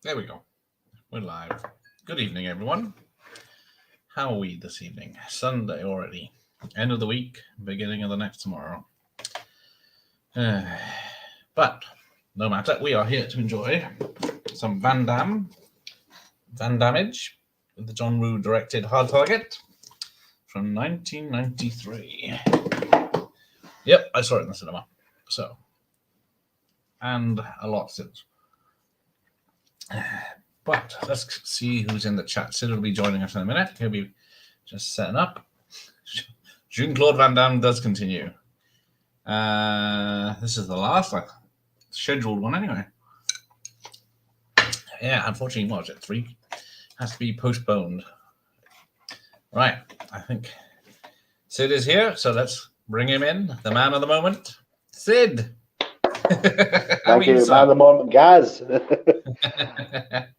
There we go. We're live. Good evening, everyone. How are we this evening? Sunday already. End of the week, beginning of the next tomorrow. But no matter, we are here to enjoy some Van Dammage, with the John Woo directed Hard Target from 1993. Yep, I saw it in the cinema. So, and a lot since. But let's see who's in the chat. Sid will be joining us in a minute. He'll be just setting up. Jean-Claude Van Damme does continue. This is the last scheduled one anyway. Yeah, unfortunately, what was it? 3 has to be postponed. Right, I think Sid is here, so let's bring him in. The man of the moment, Sid. Thank you, man of the moment, Gaz.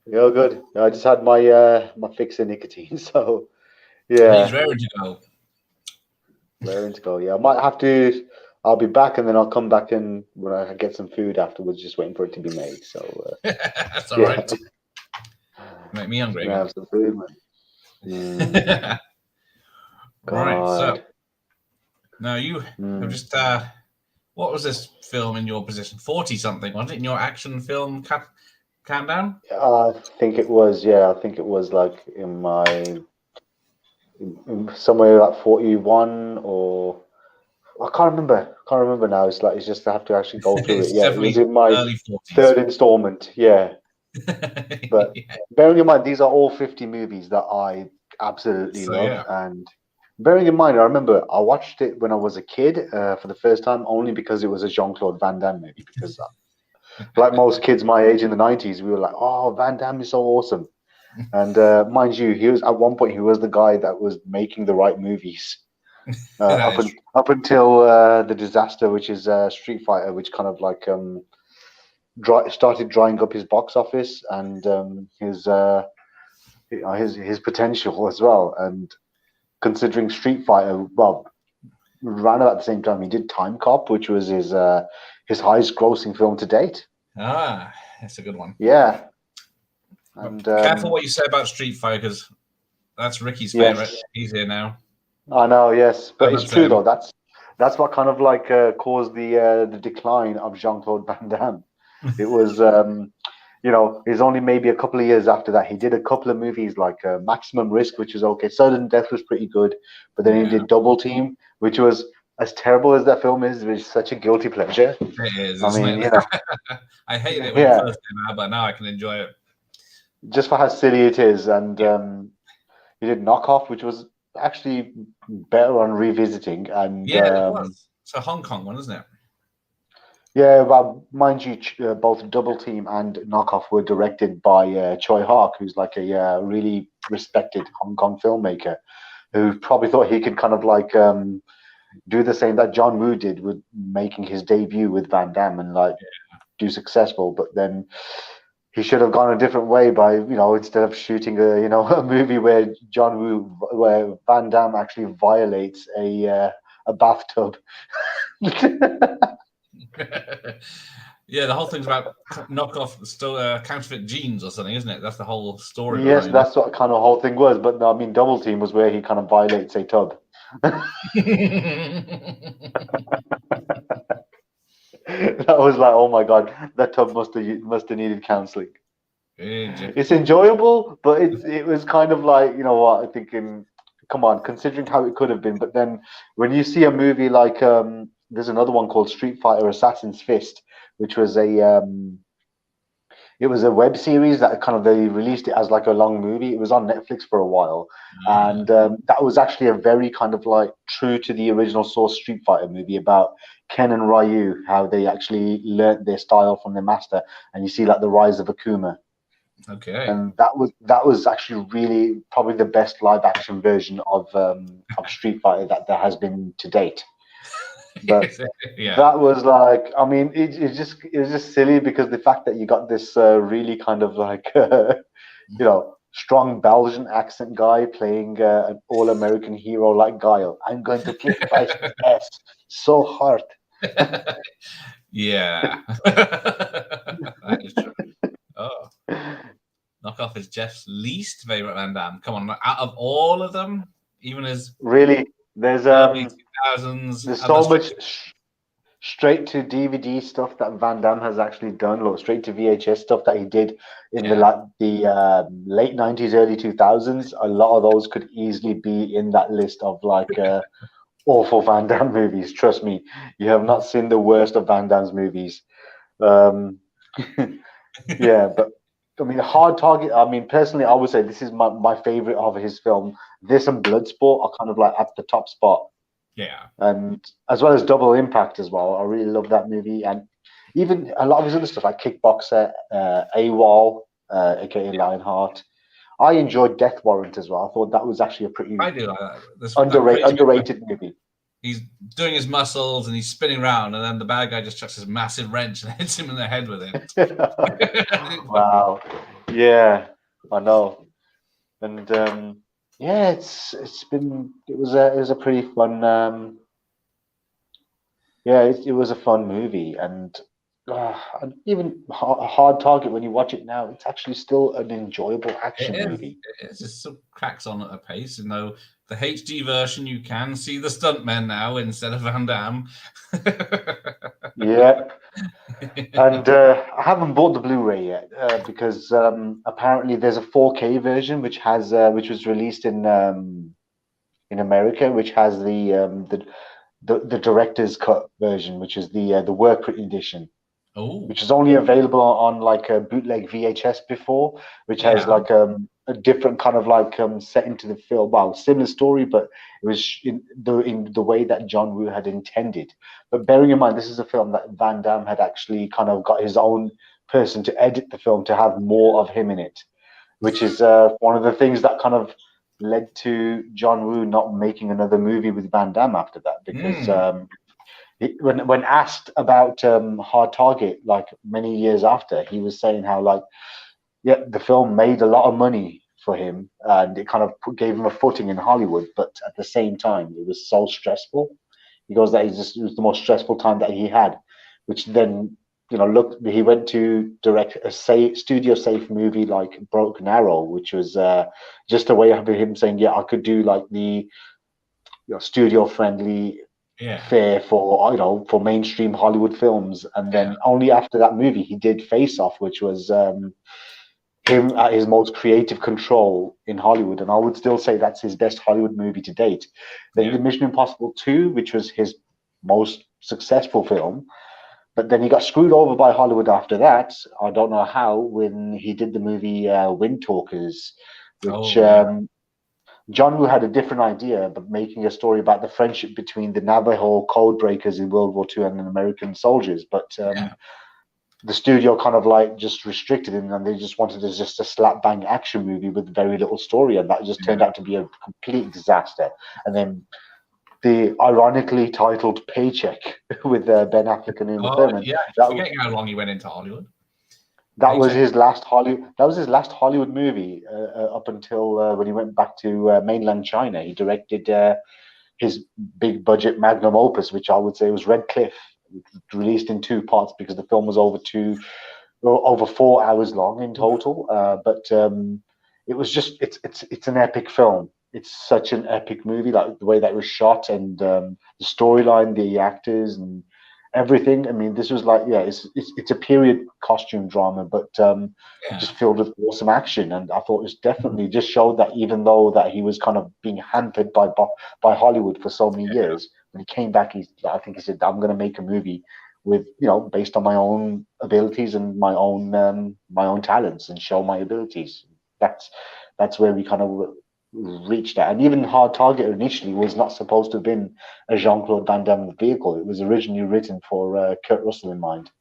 You're good. I just had my my fix of nicotine, so yeah. He's raring to go. Raring to go. Yeah, I might have to. I'll be back, and then I'll come back and when I get some food afterwards. Just waiting for it to be made. So that's all right. Make me hungry. Have some food, man. Right. So now you have just. What was this film in your position? 40-something, wasn't it? In your action film countdown? I think it was. Yeah, I think it was like in my somewhere like 41 or I can't remember. Can't remember now. It's like it's just I have to actually go through it. Yeah, it was in my early 40s. Third installment. Yeah. But bearing in mind, these are all 50 movies that I absolutely love. Yeah. And bearing in mind, I remember I watched it when I was a kid for the first time, only because it was a Jean-Claude Van Damme movie. Because, like most kids my age in the 90s, we were like, "Oh, Van Damme is so awesome." And mind you, he was at one point he was the guy that was making the right movies up until the disaster, which is Street Fighter, which kind of like started drying up his box office and his potential as well. And considering Street Fighter, well, around about the same time he did Time Cop, which was his highest grossing film to date. Ah, that's a good one. Yeah. And careful what you say about Street Fighter, because that's Ricky's favorite. Yes. He's here now. I know, yes, but it's true though. That's what kind of like caused the decline of Jean-Claude Van Damme. It was, it's only maybe a couple of years after that he did a couple of movies like Maximum Risk, which was okay. Sudden Death was pretty good, but then he did Double Team, which was as terrible as that film is. It's such a guilty pleasure. It is. I mean, I hated it when it first came out, but now I can enjoy it. Just for how silly it is, and he did Knockoff, which was actually better on revisiting. And it was. It's a Hong Kong one, isn't it? Yeah, well, mind you, both Double Team and Knockoff were directed by Choi Hark, who's like a really respected Hong Kong filmmaker, who probably thought he could kind of like do the same that John Woo did with making his debut with Van Damme and like do successful, but then he should have gone a different way by, instead of shooting a movie where where Van Damme actually violates a bathtub. Yeah, the whole thing's about knockoff, counterfeit jeans or something, isn't it? That's the whole story. Yes, that's what kind of whole thing was. But no, I mean, Double Team was where he kind of violates a tub. That was like, oh my god, that tub must have needed counselling. It's enjoyable, but it was kind of like, you know what, I'm thinking, come on, considering how it could have been. But then when you see a movie like there's another one called Street Fighter Assassin's Fist, which was it was a web series that kind of they released it as like a long movie. It was on Netflix for a while, and that was actually a very kind of like true to the original source Street Fighter movie about Ken and Ryu, how they actually learnt their style from their master, and you see like the rise of Akuma. Okay. And that was actually really probably the best live action version of Street Fighter that there has been to date. But that was like, I mean, it was just silly because the fact that you got this really kind of like strong Belgian accent guy playing an all-American hero like Guile. I'm going to kick Vice's ass so hard. Yeah. That is true. Oh. myself is Jeff's least favorite Van Damme. Come on, out of all of them, even as really, there's early 2000s, there's so much straight to DVD stuff that Van Damme has actually done, or straight to VHS stuff that he did in the late 90s, early 2000s. A lot of those could easily be in that list of like awful Van Damme movies. Trust me, you have not seen the worst of Van Damme's movies. Yeah, but I mean, Hard Target. I mean, personally, I would say this is my favorite of his film. This and Bloodsport are kind of like at the top spot. Yeah, and as well as Double Impact as well. I really love that movie, and even a lot of his other stuff like Kickboxer, AWOL, aka Lionheart. I enjoyed Death Warrant as well. I thought that was actually a pretty I do like that. underrated movie. He's doing his muscles and he's spinning around, and then the bad guy just chucks his massive wrench and hits him in the head with it. Wow. Yeah, I know. And yeah, it was a pretty fun. Yeah, it was a fun movie, and even Hard Target. When you watch it now, it's actually still an enjoyable action movie. It just sort of cracks on at a pace. You know, the HD version, you can see the stuntmen now instead of Van Damme. Yeah, and I haven't bought the Blu-ray yet because apparently there's a 4K version which was released in America, which has the director's cut version, which is the work print edition. Oh. Which is only available on like a bootleg VHS before, which has like a different kind of like set into the film. Well, similar story, but it was in the way that John Woo had intended. But bearing in mind, this is a film that Van Damme had actually kind of got his own person to edit the film to have more of him in it, which is one of the things that kind of led to John Woo not making another movie with Van Damme after that, because when asked about Hard Target, like many years after, he was saying how like, yeah, the film made a lot of money for him, and it kind of gave him a footing in Hollywood. But at the same time, it was so stressful. He goes that it was the most stressful time that he had, which then he went to direct a studio safe movie like Broken Arrow, which was just a way of him saying, yeah, I could do like the studio friendly fare for mainstream Hollywood films. And then only after that movie he did Face Off, which was him at his most creative control in Hollywood, and I would still say that's his best Hollywood movie to date. Then he did Mission Impossible 2, which was his most successful film, but then he got screwed over by Hollywood after that. I don't know how, when he did the movie Wind Talkers, which John Woo had a different idea, but making a story about the friendship between the Navajo code breakers in World War II and the American soldiers. But the studio kind of like just restricted him, and they just wanted just a slap bang action movie with very little story, and that just turned out to be a complete disaster. And then the ironically titled Paycheck with Ben Affleck and Uma Thurman. Yeah, forgetting how long he went into Hollywood. That was his last Hollywood. That was his last Hollywood movie up until when he went back to mainland China. He directed his big budget magnum opus, which I would say was Red Cliff, released in 2 parts because the film was over 4 hours long in total. But it was just it's an epic film. It's such an epic movie, like the way that it was shot and the storyline, the actors, and everything. I mean, this was like, it's a period costume drama, but just filled with awesome action. And I thought it was definitely just showed that even though that he was kind of being hampered by Hollywood for so many years, when he came back, I think he said, I'm going to make a movie with, based on my own abilities and my own talents, and show my abilities. That's where we kind of reached that. And even Hard Target initially was not supposed to have been a Jean-Claude Van Damme vehicle. It was originally written for Kurt Russell in mind.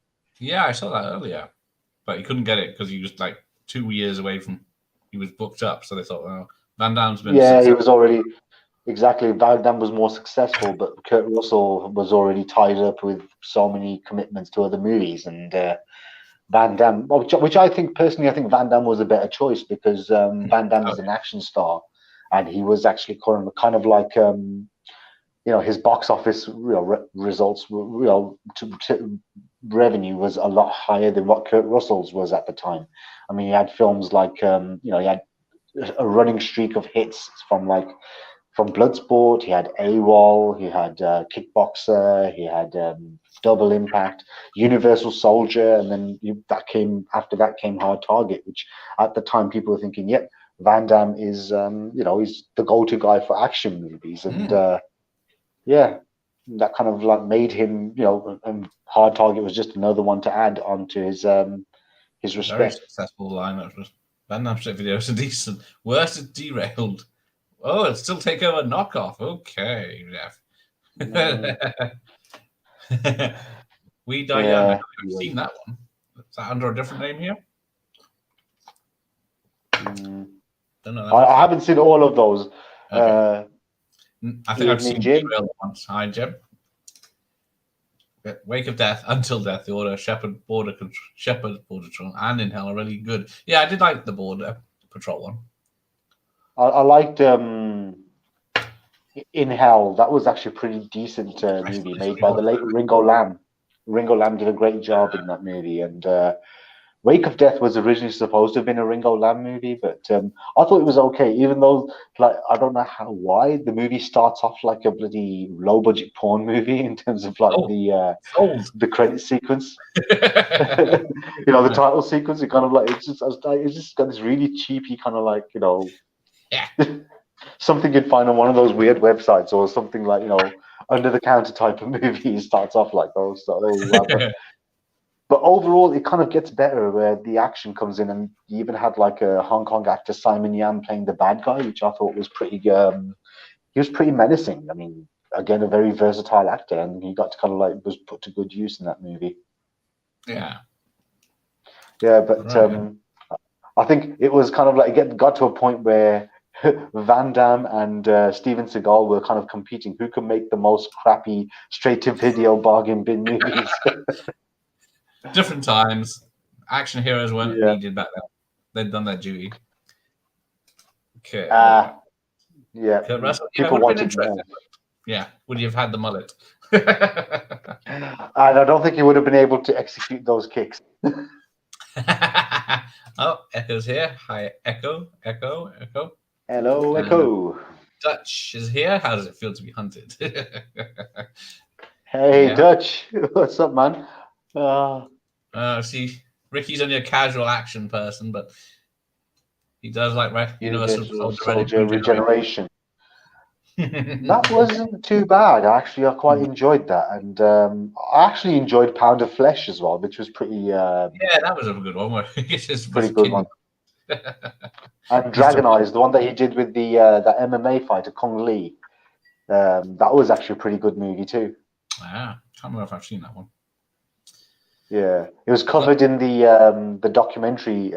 Yeah, I saw that earlier, but he couldn't get it because he was like 2 years away from. He was booked up, so they thought, well, Van Damme's been. Yeah, he was already exactly. Van Damme was more successful, but Kurt Russell was already tied up with so many commitments to other movies, and Van Damme, which I think personally, I think Van Damme was a better choice because Van Damme is an action star, and he was actually kind of like his box office results revenue was a lot higher than what Kurt Russell's was at the time. I mean, he had films like he had a running streak of hits from Bloodsport. He had AWOL. He had Kickboxer. He had Double Impact, Universal Soldier, and then after that came Hard Target, which at the time people were thinking, yep, Van Damme is he's the go-to guy for action movies, and yeah, that kind of like made him, and Hard Target was just another one to add onto his respect. Very successful lineup. Van Damme Street Videos are decent. Worst is Derailed. Oh, it's still Takeover Knockoff. Okay, Jeff. We Die Young. I've seen that one. Is that under a different name here? Don't know. I haven't seen all of those. Okay. I think I've seen Derailed once. Hi, Jim. Wake of Death, Until Death, The Order, Shepherd Border Patrol, and In Hell are really good. Yeah, I did like the Border Patrol one. I liked In Hell. That was actually a pretty decent movie made by the late Ringo Lam. Ringo Lam did a great job in that movie, and Wake of Death was originally supposed to have been a Ringo Lam movie, but I thought it was okay, even though, like, I don't know why the movie starts off like a bloody low budget porn movie in terms of like the credit sequence. The title sequence. It kind of like it's just got this really cheapy kind of like something you'd find on one of those weird websites or something like under the counter type of movie. It starts off like those. But overall, it kind of gets better where the action comes in, and you even had like a Hong Kong actor, Simon Yan, playing the bad guy, which I thought was pretty. He was pretty menacing. I mean, again, a very versatile actor, and he got to kind of like was put to good use in that movie. Yeah. Yeah, but right. I think it was kind of like it got to a point where Van Damme and Steven Seagal were kind of competing who can make the most crappy straight-to-video bargain bin movies. Different times. Action heroes weren't needed back then. They'd done their duty. Okay. Yeah. Kurt Russell, people wanted more. Yeah. Would you have had the mullet? And I don't think he would have been able to execute those kicks. Oh, Echo's here. Hi, Echo. Hello, Echo. Dutch is here. How does it feel to be hunted? Hey, Dutch. What's up, man? See, Ricky's only a casual action person, but he does like Universal Soldier Regeneration. That wasn't too bad. I quite enjoyed that, and I actually enjoyed Pound of Flesh as well, which was pretty. Yeah, that was a good one. Where pretty good one. And Dragon Eyes, the one that he did with the MMA fighter Kong Lee, that was actually a pretty good movie too. Can't remember if I've seen that one. Yeah, it was covered in the documentary,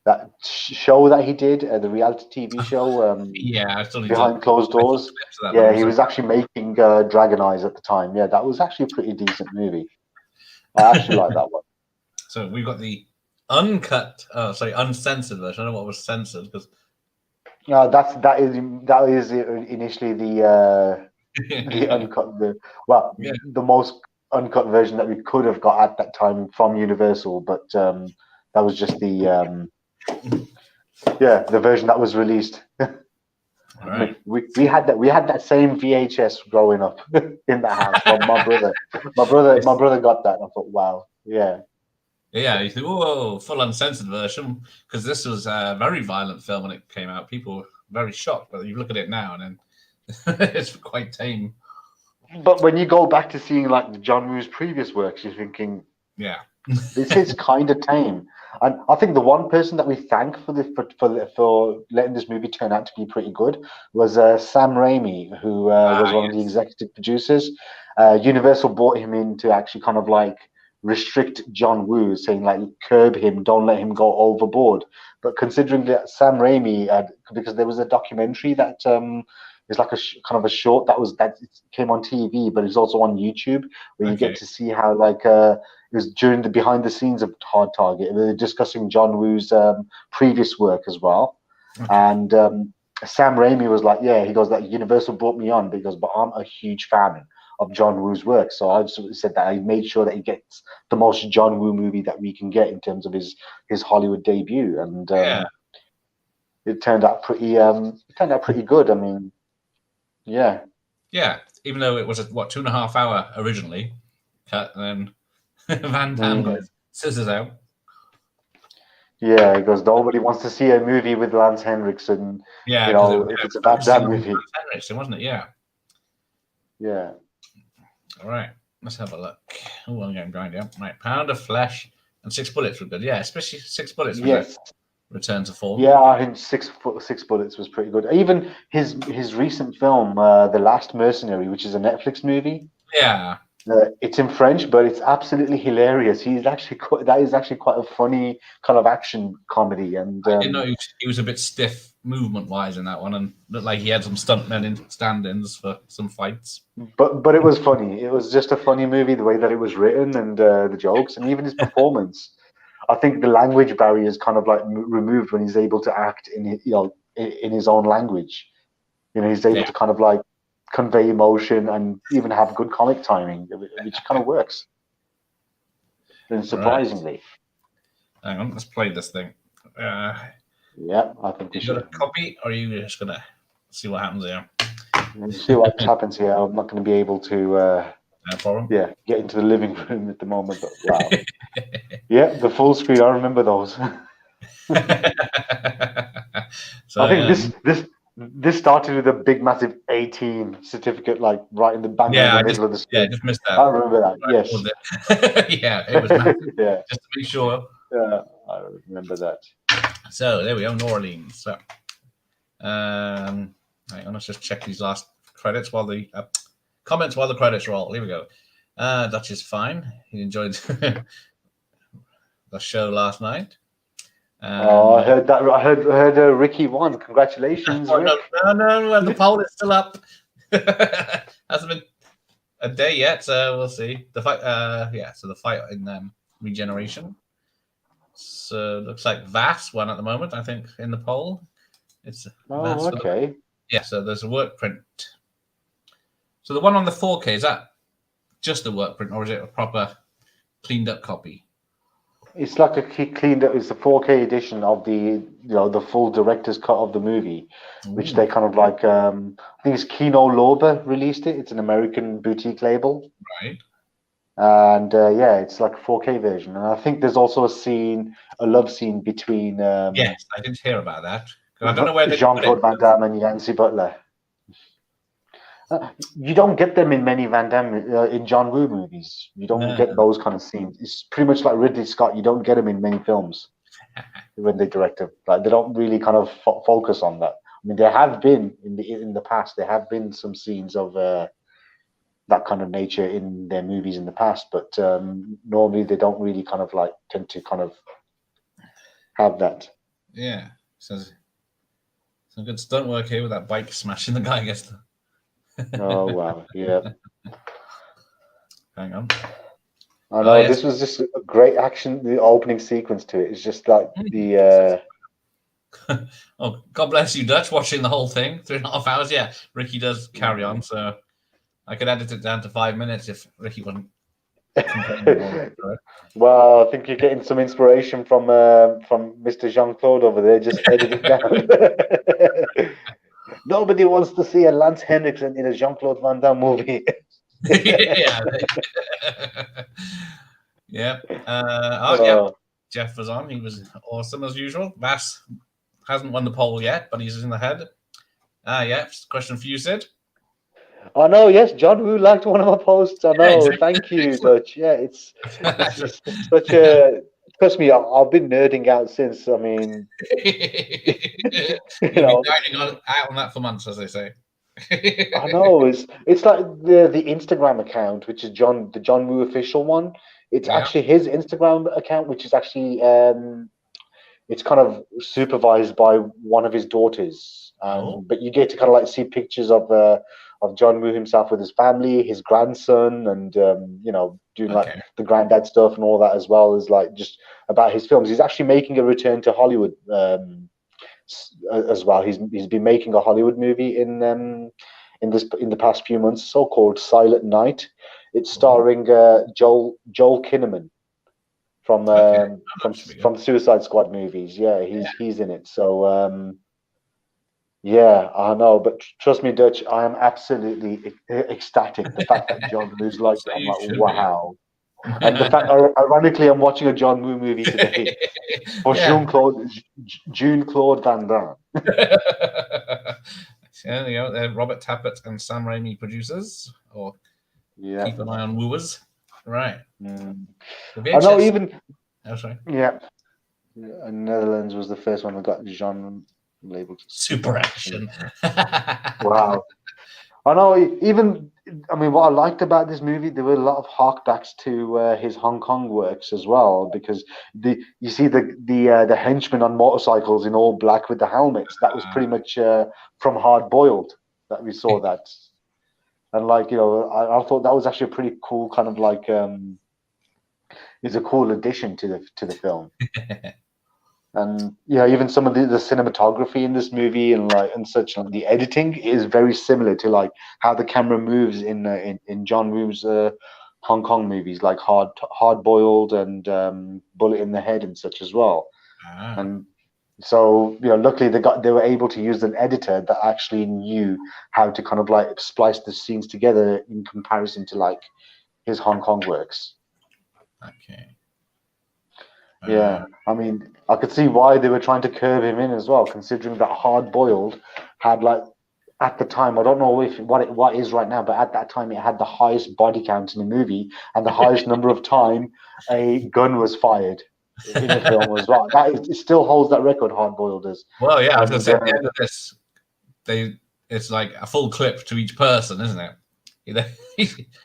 that show that he did, the reality TV show. Yeah, I still Behind Closed Doors. Yeah, he was actually making Dragon Eyes at the time. Yeah, that was actually a pretty decent movie. I actually like that one. So we've got the uncensored version. I don't know what was censored because. That is initially the uncut. The most uncut version that we could have got at that time from Universal, but that was just the version that was released. All right. We had that same VHS growing up in the house from my brother. My brother got that. And I thought, wow, yeah. Yeah, you think, whoa, full uncensored version, because this was a very violent film when it came out. People were very shocked, but you look at it now and then it's quite tame. But when you go back to seeing like John Woo's previous works, you're thinking, yeah, this is kind of tame. And I think the one person that we thank for letting this movie turn out to be pretty good was Sam Raimi, who was one of the executive producers. Universal brought him in to actually kind of like restrict John Woo, saying like curb him, don't let him go overboard. But considering that Sam Raimi, because there was a documentary that is like kind of a short that came on TV, but it's also on YouTube, where you get to see how like it was during the behind the scenes of Hard Target. They're discussing John Woo's previous work as well, and Sam Raimi was like, yeah, he goes that Universal brought me on because, but I'm a huge fan John Woo's work. So I've sort of said that I made sure that he gets the most John Woo movie that we can get in terms of his Hollywood debut, and it turned out pretty good. I mean, yeah. Yeah, even though it was a 2.5 hour originally cut, and then Van Damme got his scissors out. Yeah, because nobody wants to see a movie with Lance Henriksen. Yeah, if it's a Van Damme movie. Lance Henriksen, wasn't it? Yeah. Yeah. All right, let's have a look. Oh, I'm getting grind out. Right, Pound of Flesh and 6 Bullets were good. Yeah, especially 6 Bullets. Yes. Return to form. Yeah, I think Six Bullets was pretty good. Even his recent film, The Last Mercenary, which is a Netflix movie. Yeah. It's in French, but it's absolutely hilarious. That is actually quite a funny kind of action comedy. And I didn't know he was a bit stiff movement wise in that one, and looked like he had some stuntmen in stand-ins for some fights. But it was funny. It was just a funny movie, the way that it was written, and the jokes, and even his performance. I think the language barrier is kind of like removed when he's able to act in his own language. He's able to kind of like convey emotion and even have good comic timing, which kind of works. And surprisingly. Right. Hang on, let's play this thing. Yeah, I think we should. You got a copy, or are you just gonna see what happens here? See what happens here. I'm not going to be able to. No problem. Yeah, get into the living room at the moment. But wow. Yeah, the full screen. I remember those. So, I think this started with a big, massive 18 certificate, like right in the bang in the middle of the screen. Yeah, I just missed that. I remember that. Yes. Yeah, it was massive. Yeah. Just to be sure. Yeah, I remember that. So there we go, New Orleans. So, hang on, let's just check these last credits while the comments while the credits roll. Here we go. Dutch is fine. He enjoyed the show last night. I heard that. I heard Ricky won. Congratulations, Rick. No, the poll is still up. Hasn't been a day yet, so we'll see. The fight, so the fight in Regeneration. So looks like Vass won at the moment, I think, in the poll. It's okay. So there's a work print. So the one on the 4K, is that just a work print, or is it a proper cleaned up copy? It's like a cleaned up. It's the 4K edition of the full director's cut of the movie, which they kind of like. I think it's Kino Lorber released it. It's an American boutique label, right? And it's like a 4K version. And I think there's also a love scene between. Yes, I didn't hear about that. I don't know where they Jean-Claude Van Damme and Yancy Butler. You don't get them in many Van Damme in John Woo movies. You don't get those kind of scenes. It's pretty much like Ridley Scott. You don't get them in many films when they direct them. Like they don't really kind of focus on that. I mean, there have been in the past. There have been some scenes of that kind of nature in their movies in the past, but normally they don't really kind of like tend to kind of have that. Yeah, so some good stunt work here with that bike smashing the guy against the. Oh wow! Yeah. Hang on. I know this was just a great action. The opening sequence to it is just like the. Oh, God bless you, Dutch, watching the whole thing 3.5 hours. Yeah, Ricky does carry on, so I could edit it down to 5 minutes if Ricky wouldn't. Well, I think you're getting some inspiration from Mr. Jean-Claude over there. Just edit it down. Nobody wants to see a Lance Henriksen in a Jean-Claude Van Damme movie. Yeah. Jeff was on. He was awesome as usual. Vass hasn't won the poll yet, but he's in the head. Question for you, Sid. I know, yes, John Woo liked one of my posts. I know, thank you, Dutch. Yeah, it's such a. Trust me, I've been nerding out since. I mean, you've been dining out on that for months, as they say. I know it's like the Instagram account, which is the John Woo official one. It's actually his Instagram account, which is actually it's kind of supervised by one of his daughters. But you get to kind of like see pictures of John Woo himself with his family, his grandson, and doing like the granddad stuff and all that, as well as like just about his films. He's actually making a return to Hollywood as well. He's been making a Hollywood movie in in the past few months, so-called Silent Night. It's starring Joel Kinnaman from Suicide Squad movies. Yeah, he's in it. So yeah, I know, but trust me, Dutch, I am absolutely ecstatic. The fact that John Woo's like, So I'm you like, should wow. And the fact, ironically, I'm watching a John Woo movie today for Yeah. June Claude Van Damme. Yeah, you know, Robert Tappert and Sam Raimi producers, or keep an eye on Wooers. Right. Mm. The I know, VHS. even Oh, sorry. yeah, Netherlands was the first one that got genre labeled Super action. Wow. I know, even, I mean, what I liked about this movie, there were a lot of harkbacks to his Hong Kong works as well, because you see the henchmen on motorcycles in all black with the helmets. That was pretty much from Hard Boiled that we saw that. And like, you know, I thought that was actually a pretty cool kind of like, is a cool addition to the film. And yeah, even some of the cinematography in this movie and such, like the editing is very similar to like how the camera moves in John Woo's Hong Kong movies, like Hard Boiled and Bullet in the Head and such as well. And so, you know, luckily they were able to use an editor that actually knew how to kind of like splice the scenes together in comparison to like his Hong Kong works. Okay. Yeah, I mean, I could see why they were trying to curve him in as well, considering that Hard Boiled had like at the time, I don't know what is right now, but at that time it had the highest body count in the movie and the highest number of time a gun was fired in the film as well. It still holds that record. Hard Boiled is. Well, yeah, I was going to say at the end of this, it's like a full clip to each person, isn't it?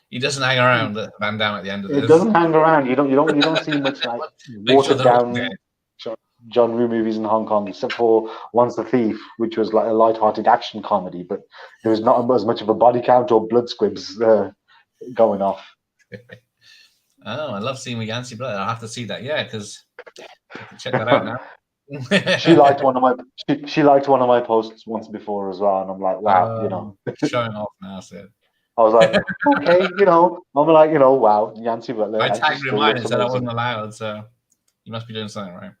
He doesn't hang around at Van Damme at the end of this. It doesn't hang around. You don't see much like watered down John Woo movies in Hong Kong, except for Once the Thief, which was like a light-hearted action comedy, but there was not as much of a body count or blood squibs going off. Oh, I love seeing Yancy Blood. I'll have to see that. Yeah, because I can check that out now. She liked one of my posts once before as well, and I'm like, wow, you know, showing off now. So I was like, okay, you know, I'm like, you know, wow, Yancy Butler. I tagged her in mine and said I wasn't allowed, so you must be doing something right.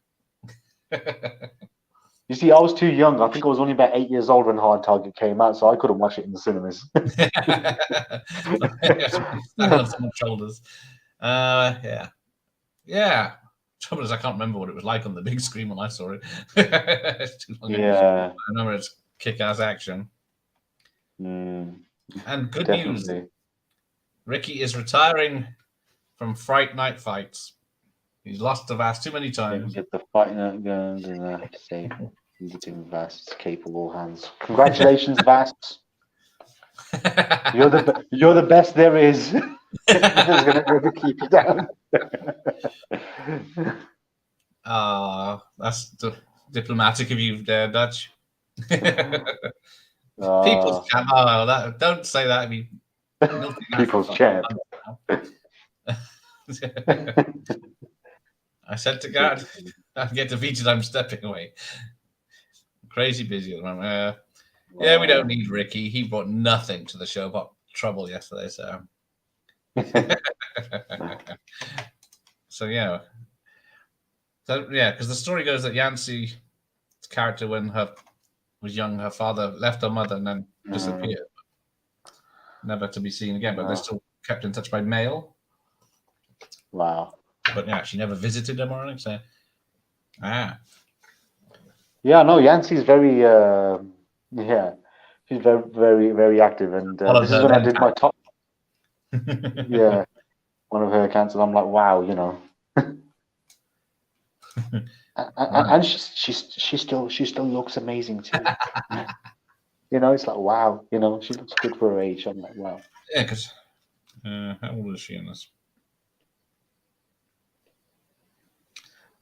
You see, I was too young. I think I was only about 8 years old when Hard Target came out, so I couldn't watch it in the cinemas. Standing on someone's shoulders. Yeah. Trouble is, I can't remember what it was like on the big screen when I saw it. It's too long ago. I remember it's kick-ass action. And good news, Ricky is retiring from Fright Night Fights. He's lost to Vast too many times. Get the fight night guns and say in Vast's capable hands. Congratulations, Vast. You're the best there is. Nothing's gonna ever keep you down. That's diplomatic of you there, Dutch. People's champ. Oh, don't say that. I mean, People's champ. I said to God, I get defeated. I'm stepping away. Crazy busy at the moment. Yeah, we don't need Ricky. He brought nothing to the show but trouble yesterday. So, yeah. So yeah, because the story goes that Yancy's character, when her was young, her father left her mother and then disappeared, never to be seen again. But they're still kept in touch by mail. Wow. But yeah, she never visited him or anything. So, yeah, no, Yancy's very she's very, very, very active, and this is when I did my top. Yeah, one of her accounts, and I'm like, wow, you know. And she still looks amazing too. You know, it's like, wow, you know, she looks good for her age. I'm like, wow. Yeah, because how old is she in this?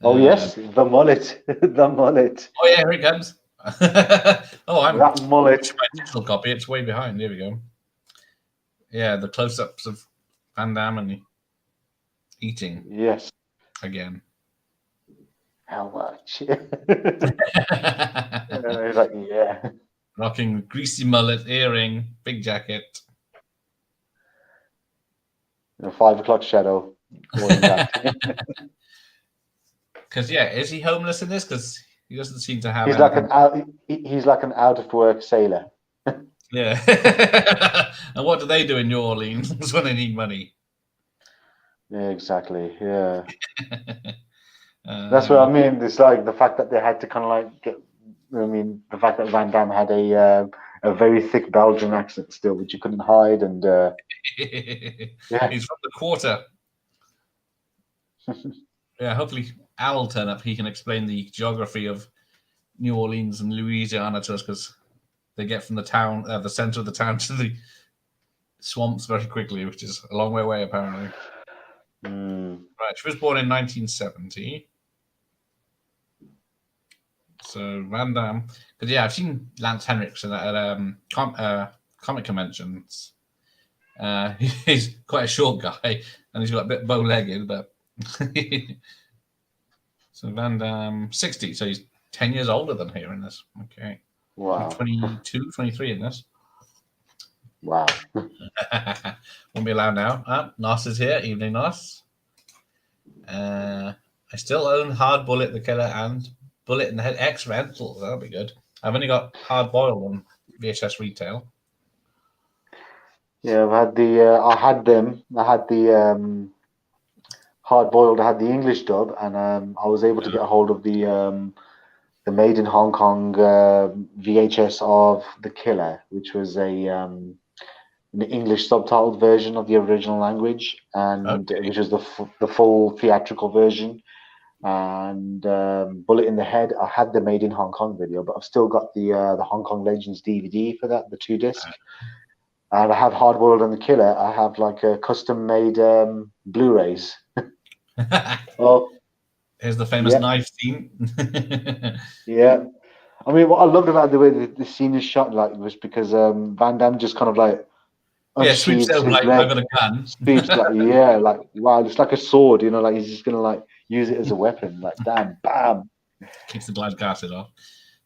Oh yes, the mullet, the mullet. Oh yeah, here it comes. I'm that mullet. My digital copy. It's way behind. Here we go. Yeah, the close-ups of Van Damme and eating. Yes. Again. How much? Like, yeah. Rocking greasy mullet, earring, big jacket. A 5 o'clock shadow. Because is he homeless in this? Because he doesn't seem to have. He's like an out of work sailor. Yeah. And what do they do in New Orleans when they need money? Yeah, exactly. Yeah. That's what I mean. It's like the fact that they had to kind of like get. I mean, the fact that Van Damme had a very thick Belgian accent still, which you couldn't hide, and yeah, he's from the quarter. Yeah, hopefully Al will turn up. He can explain the geography of New Orleans and Louisiana to us, because they get from the town, the center of the town, to the swamps very quickly, which is a long way away apparently. Right, she was born in 1970. So Van Damme, because I've seen Lance Henriksen at comic conventions. He's quite a short guy, and he's got a bit bow-legged, but so Van Damme 60, so he's 10 years older than here in this. Okay, wow, 22, 23 in this. Wow. Won't be allowed now. Nos is here. Evening, Nos. I still own Hard Bullet the Killer and Bullet in the Head X Rental. That'll be good. I've only got Hard Boiled on VHS retail. Yeah, I had them. I had the Hard Boiled. I had the English dub, and I was able to get a hold of the Made in Hong Kong VHS of The Killer, which was an English subtitled version of the original language, and which was the full theatrical version. And Bullet in the Head, I had the Made in Hong Kong video, but I've still got the Hong Kong Legends DVD for that, the 2-disc. And I have Hard Boiled and The Killer. I have like a custom made Blu-rays. Oh, here's the famous knife scene. Yeah, I mean, what I loved about the way the scene is shot, like, was because Van Damme just kind of like sweeps over like I've got a gun. Sweeps like like wow, it's like a sword, like he's just gonna like use it as a weapon, like damn, bam. Kicks the glad glasses off.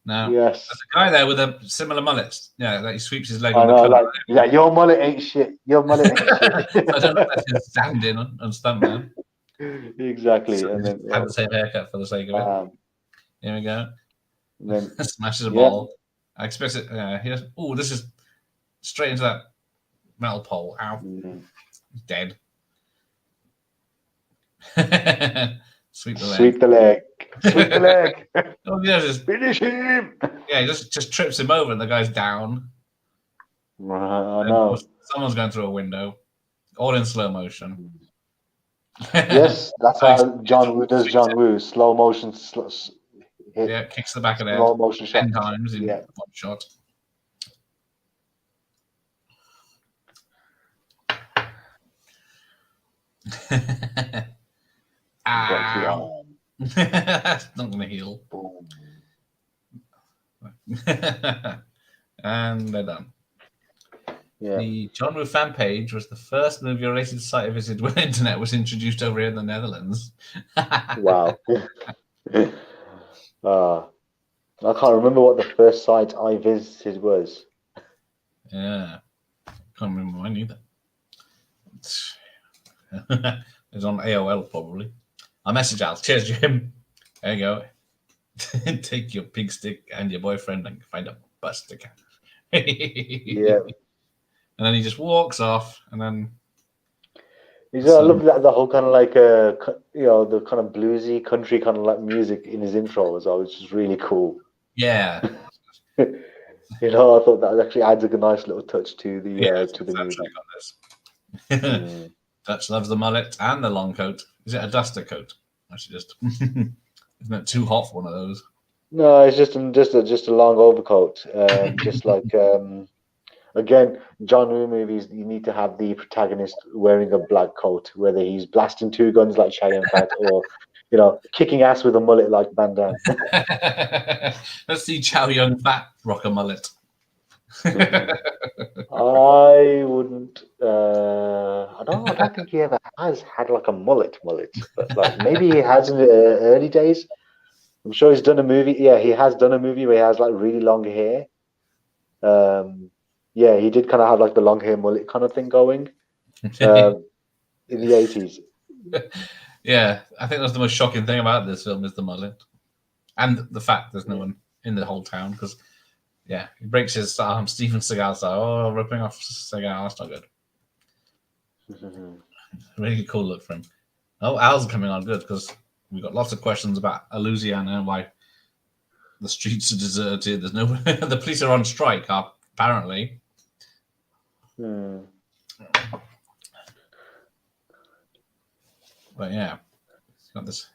Now, yes, there's a guy there with a similar mullet. Yeah, that he sweeps his leg I on know, the like, yeah, your mullet ain't shit. Your mullet ain't shit. I don't know if that's his stand-in on Stuntman. Exactly, so and then had the same haircut for the sake of it. Here we go. And then smashes a ball. I expect it. Here's this is straight into that metal pole. Ow! He's dead. Sweep the leg. Sweep the leg. Sweep the leg. Oh yeah, just finish him. Yeah, he just trips him over, and the guy's down. I know. Someone's going through a window, all in slow motion. Yes, that's how John Woo does. John Woo, slow motion. Hit. Yeah, kicks the back of the head. Slow motion 10 times in one shot. Ow. That's not going to heal. And they're done. Yeah. The John Woo fan page was the first movie-related site I visited when the internet was introduced over here in the Netherlands. Wow. I can't remember what the first site I visited was. Yeah. Can't remember mine either. It's on AOL probably. I message Al. Cheers, Jim. There you go. Take your pig stick and your boyfriend and find a bus sticker. Yeah. And then he just walks off, and then I love that the whole kind of like the kind of bluesy country kind of like music in his intro as well, which is really cool. Yeah. I thought that actually adds a nice little touch to the music. Dutch loves the mullet and the long coat. Is it a duster coat? Actually, just isn't it too hot for one of those? No, it's just a long overcoat. Just like again, John Woo movies, you need to have the protagonist wearing a black coat, whether he's blasting 2 guns like Chow Yun-fat or kicking ass with a mullet like Van Damme. Let's see Chow Yun-fat rock a mullet. I wouldn't. I don't think he ever has had like a mullet, but like maybe he has in the early days. I'm sure he's done a movie. Yeah, he has done a movie where he has like really long hair. Yeah, he did kind of have like the long hair mullet kind of thing going in the 80s. Yeah, I think that's the most shocking thing about this film is the mullet. And the fact there's no one in the whole town because, yeah, he breaks his arm. Steven Seagal style. Oh, ripping off Seagal. That's not good. Really cool look for him. Oh, Al's coming on good because we've got lots of questions about Louisiana and why the streets are deserted. There's no the police are on strike apparently. But yeah, got this.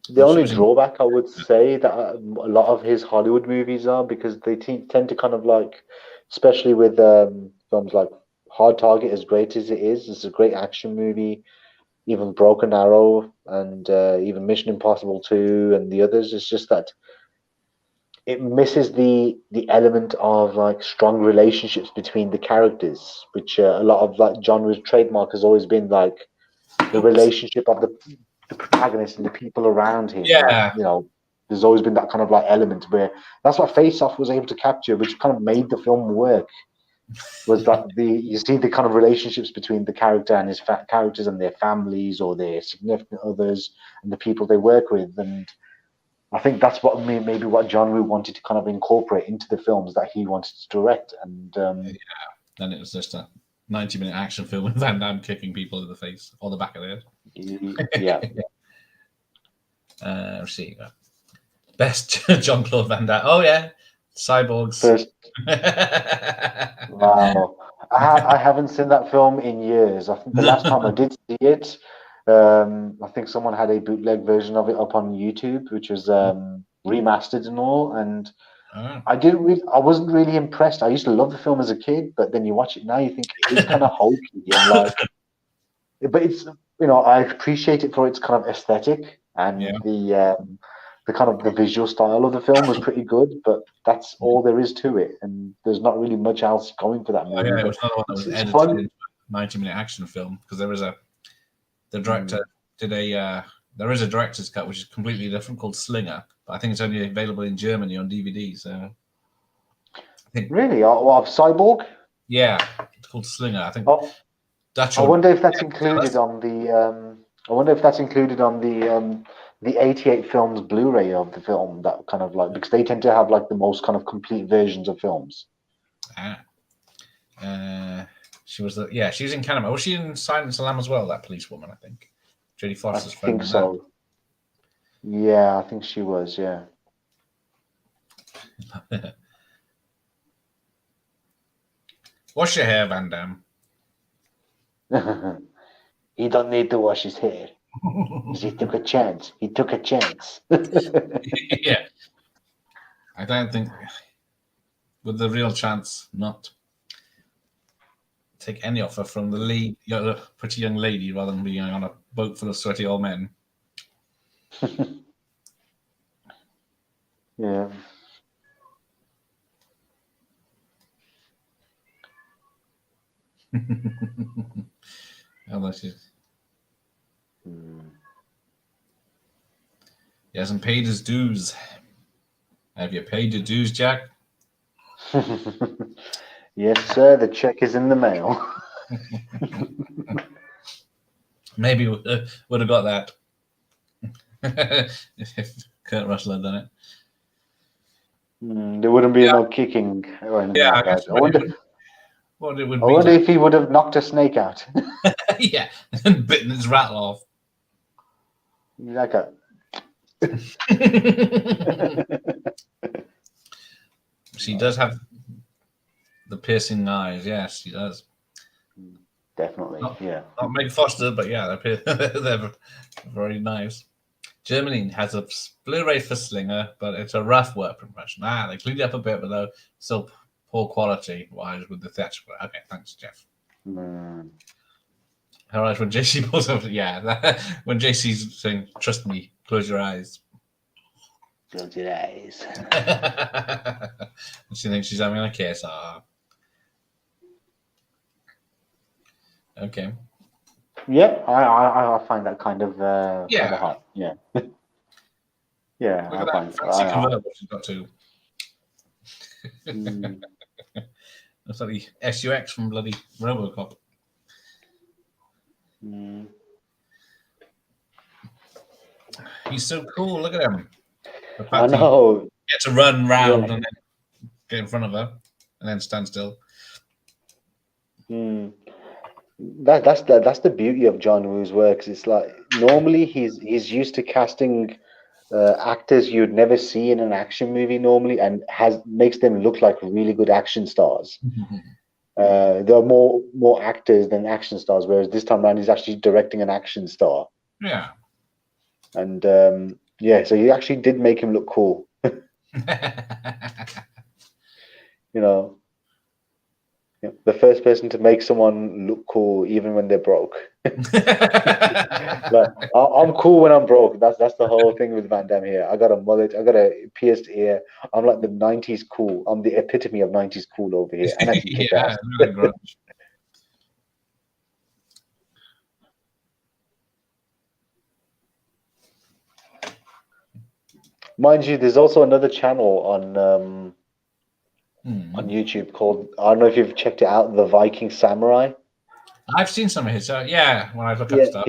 The only drawback I would say that a lot of his Hollywood movies are because they tend to kind of like, especially with films like Hard Target, as great as it is, it's a great action movie. Even Broken Arrow and even Mission Impossible 2 and the others, it's just that it misses the element of like strong relationships between the characters, which a lot of like genre's trademark has always been like the relationship of the protagonist and the people around him. Yeah. Like, you know, there's always been that kind of like element where that's what Face Off was able to capture, which kind of made the film work. Was that you see the kind of relationships between the character and his characters and their families or their significant others and the people they work with, and I think that's what maybe what John Woo wanted to kind of incorporate into the films that he wanted to direct. And then it was just a 90-minute action film with Van Damme kicking people in the face or the back of the head. Yeah. Let's see. Best Jean-Claude Van Damme. Oh yeah, Cyborgs. First. Wow. I haven't seen that film in years. I think the last time I did see it, I think someone had a bootleg version of it up on YouTube, which was remastered and all. And I wasn't really impressed. I used to love the film as a kid, but then you watch it now, you think it is kind of hokey and like, but it's, you know, I appreciate it for its kind of aesthetic and the kind of the visual style of the film was pretty good, but that's all there is to it, and there's not really much else going for that movie. It was another one that was edited into a 90-minute action film because the director did there is a director's cut which is completely different called Slinger, but I think it's only available in Germany on DVD. So I think really, of Cyborg? Yeah, it's called Slinger. I think. I wonder if that's included on the. I wonder if that's included on the 88 films Blu-ray of the film. That kind of like because they tend to have like the most kind of complete versions of films. She was she's in Canada. Was she in Silence of the Lamb as well? That police woman, I think. Jodie Foster's friend. I think so. Yeah, I think she was. Yeah. Wash your hair, Van Damme. He don't need to wash his hair. He took a chance. He took a chance. Yeah. I don't think with the real chance not take any offer from the lead, pretty young lady rather than being on a boat full of sweaty old men. Yeah. How much is? He hasn't paid his dues. Have you paid your dues, Jack? Yes, sir. The check is in the mail. Maybe would have got that if Kurt Russell had done it. There wouldn't be no kicking or anything like that. I wonder if he would have knocked a snake out. Yeah, and bitten his rattle off. Like a. She does have the piercing eyes. Yes, she does. Definitely, Not Meg Foster, but yeah, they're very nice. Germany has a Blu-ray for Slinger, but it's a rough work impression. They cleaned it up a bit, but though still poor quality wise with the theatrical. Okay, thanks, Jeff. All right, when JC pulls up, when JC's saying, "Trust me, close your eyes." Close your eyes. She thinks she's having a kiss. Okay. Yeah, I find that kind of kind of hot. Yeah. Yeah, Look at that fancy convertible she's got too. That's like SUX from bloody RoboCop. He's so cool. Look at him. I know. Get to run round and then get in front of her and then stand still. That's the beauty of John Woo's works. It's like normally he's used to casting actors you'd never see in an action movie normally, and makes them look like really good action stars. There are more actors than action stars, whereas this time around he's actually directing an action star. Yeah. And so you actually did make him look cool. You know, the first person to make someone look cool even when they're broke. Like, I'm cool when I'm broke. That's the whole thing with Van Damme here. I got a mullet. I got a pierced ear. I'm like the 90s cool. I'm the epitome of 90s cool over here. And I can kick ass. Really Mind you, there's also another channel on YouTube called, I don't know if you've checked it out, The Viking Samurai. I've seen some of his. Yeah, when I look up stuff.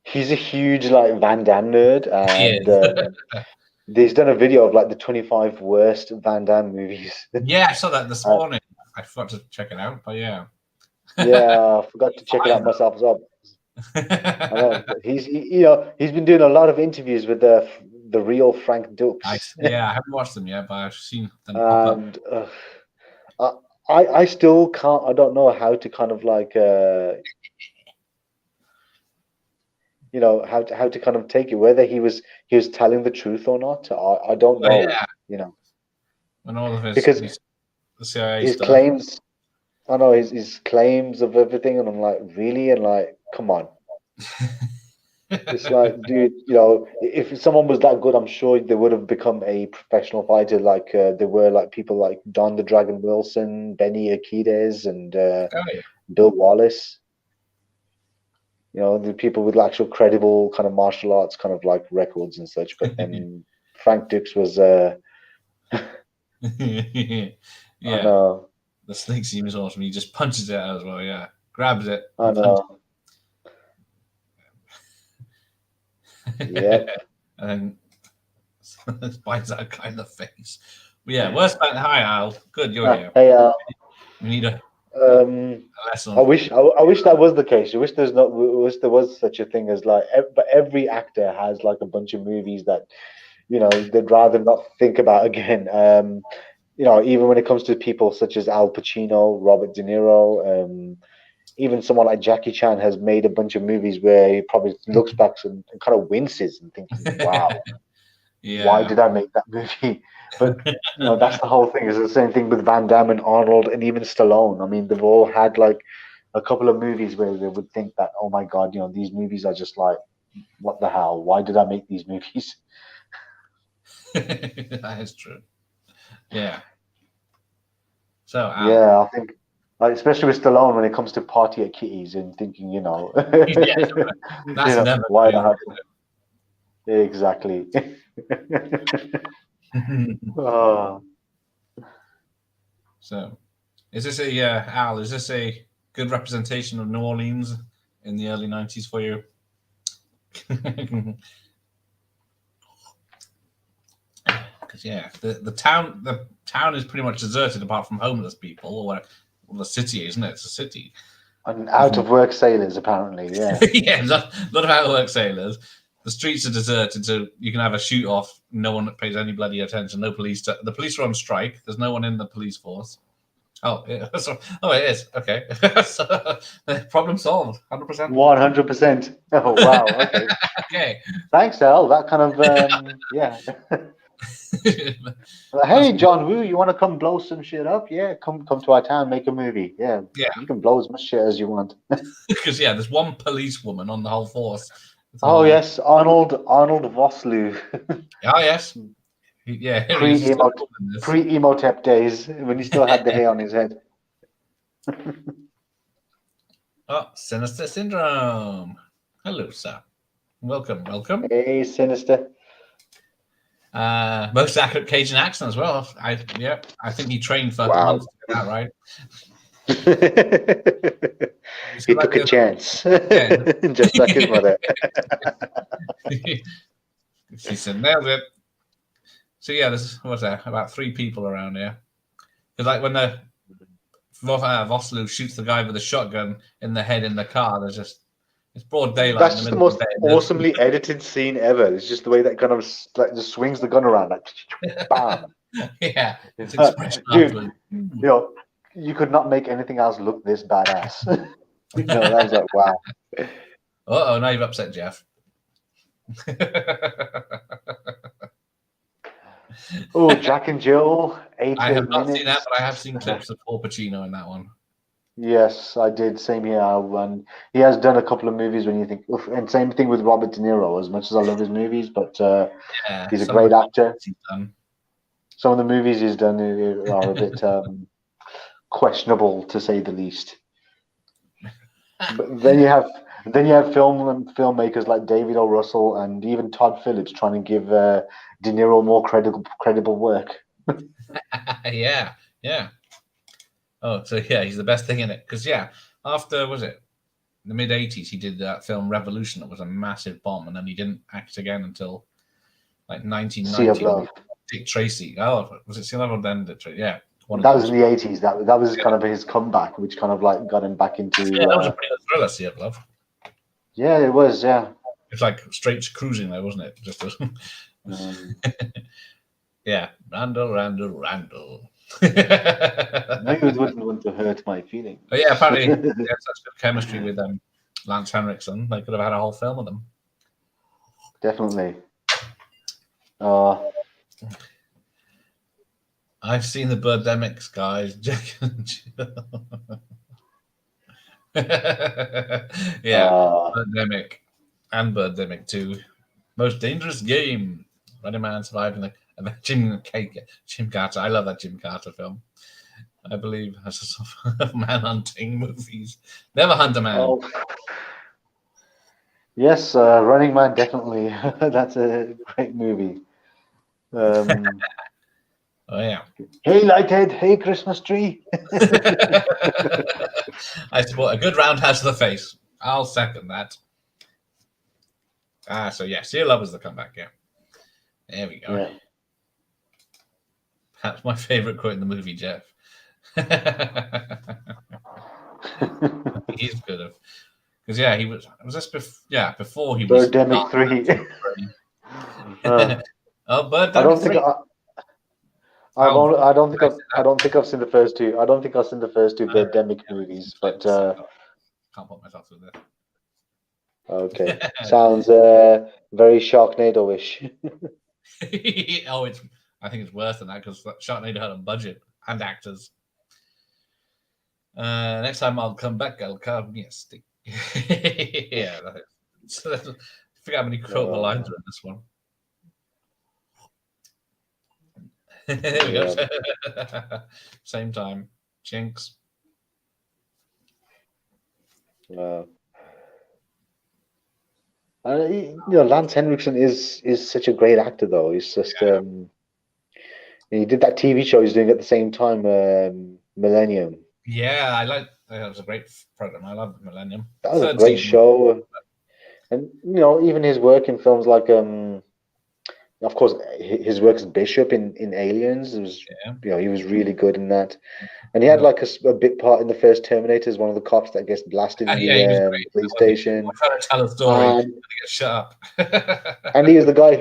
He's a huge like Van Damme nerd, and he's done a video of like the 25 worst Van Damme movies. Yeah, I saw that this morning. I forgot to check it out, but yeah. Yeah, I forgot to check it out myself as well. I know he's been doing a lot of interviews with the real Frank Dux. I haven't watched them yet, but I've seen them pop up. I still can't. I don't know how to kind of like how to kind of take it, whether he was telling the truth or not. I don't know. Yeah. And all of his, because the CIA his stuff. claims, I know his claims of everything, and I'm like, really, and like, come on. It's like, dude, if someone was that good, I'm sure they would have become a professional fighter. Like there were like people like Don the Dragon Wilson, Benny Akides, and Bill Wallace. The people with actual credible kind of martial arts kind of like records and such. But then Frank Dux was yeah. I know. The snake scene is awesome. He just punches it out as well. Yeah, grabs it. I know. Yep. And then bites that guy in the face. But yeah, worst man. Hi, Al. Good, you're here. Hey, Al. We need a lesson. I wish that was the case. I wish there was such a thing as like, but every actor has like a bunch of movies that they'd rather not think about again. Even when it comes to people such as Al Pacino, Robert De Niro, even someone like Jackie Chan has made a bunch of movies where he probably looks back and kind of winces and thinking, wow, why did I make that movie? But that's the whole thing. It's the same thing with Van Damme and Arnold and even Stallone. I mean, they've all had like a couple of movies where they would think that, oh my God, these movies are just like, what the hell? Why did I make these movies? That is true. Yeah. So yeah, I think, especially with Stallone, when it comes to Party at Kitty's and thinking, that's never why not? Exactly. So, is this Al? Is this a good representation of New Orleans in the early 90s for you? Because the town is pretty much deserted apart from homeless people, or the city, isn't it? It's a city. And out of work sailors, apparently. Yeah. Yeah, a lot of out of work sailors. The streets are deserted, so you can have a shoot off. No one pays any bloody attention. No police. The police are on strike. There's no one in the police force. Oh, yeah. It is. Okay. Problem solved. 100%. 100%. Oh, wow. Okay. Okay. Thanks, Al. That kind of, yeah. Hey, John Woo, you want to come blow some shit up? Yeah, come to our town, make a movie. Yeah. You can blow as much shit as you want. Because there's one policewoman on the whole force. Oh yes, Arnold Vosloo. Oh yes. Yeah. Pre-Emotep days when he still had the hair on his head. Oh, Sinister Syndrome. Hello, sir. Welcome. Hey, Sinister. Most accurate Cajun accent as well. I think he trained for months to get that right. He took a chance, just like his mother. She said, "Nailed it." So yeah, there's about 3 people around here. Because like when the Vosloo shoots the guy with a shotgun in the head in the car, it's broad daylight. That's just the most awesomely edited scene ever. It's just the way that kind of just swings the gun around, like bam. Yeah, dude. You could not make anything else look this badass. That was like wow. Oh, now you've upset Jeff. Oh, Jack and Jill. I have not seen that, but I have seen clips of Paul Pacino in that one. Yes, I did. Same here. And he has done a couple of movies when you think, and same thing with Robert De Niro. As much as I love his movies, but he's a great actor. Some of the movies he's done are a bit questionable, to say the least. But then you have filmmakers like David O. Russell and even Todd Phillips trying to give De Niro more credible work. Yeah. Oh, so yeah, he's the best thing in it. Because after the mid '80s, he did that film Revolution. That was a massive bomb, and then he didn't act again until like 1990. Sea of Love. Dick Tracy. Oh, was it Sea of Love or then Dick Tracy? Yeah. That was in the '80s. That was kind of his comeback, which kind of like got him back into. Yeah, that was a pretty good thriller, Sea of Love. Yeah, it was. Yeah. It's like straight cruising, though, wasn't it? Just. Yeah, Randall. Maybe it wouldn't want to hurt my feelings. But yeah, apparently they had such good chemistry with Lance Henriksen. They could have had a whole film of them. Definitely. I've seen the Birdemics, guys. Jack and Jill. Birdemic and Birdemic 2. Most dangerous game. Running Man surviving Jim Carter. I love that Jim Carter film. I believe that's a man-hunting movies. Never Hunt a Man. Oh. Yes, Running Man, definitely. That's a great movie. Oh yeah. Hey, Lighthead. Hey, Christmas tree. I support a good roundhouse to the face. I'll second that. So yeah, Sea of Love is the comeback. Yeah. There we go. Yeah. Perhaps my favorite quote in the movie, Jeff. He's good. Because he was this before he was Birdemic 3. Birdemic I don't 3. I don't think I've seen the first two. I don't think I've seen the first two Birdemic movies, but can't put myself through this. Okay, sounds very Sharknado-ish. I think it's worse than that because Sharknado had a budget and actors. Next time I'll come back, I'll carve me a stick. Yeah, so forget how many quotable lines are in this one. There we go. Same time. Jinx. Lance Henriksen is such a great actor, though. He's just he did that TV show he's doing at the same time, Millennium. Yeah, I like. That was a great program. I love Millennium. That was a great show, and even his work in films like of course, his work as Bishop in Aliens was, he was really good in that, and he had like a bit part in the first Terminator as one of the cops that gets blasted in the police station. I'm trying to tell a story. And get shut up. And he's the guy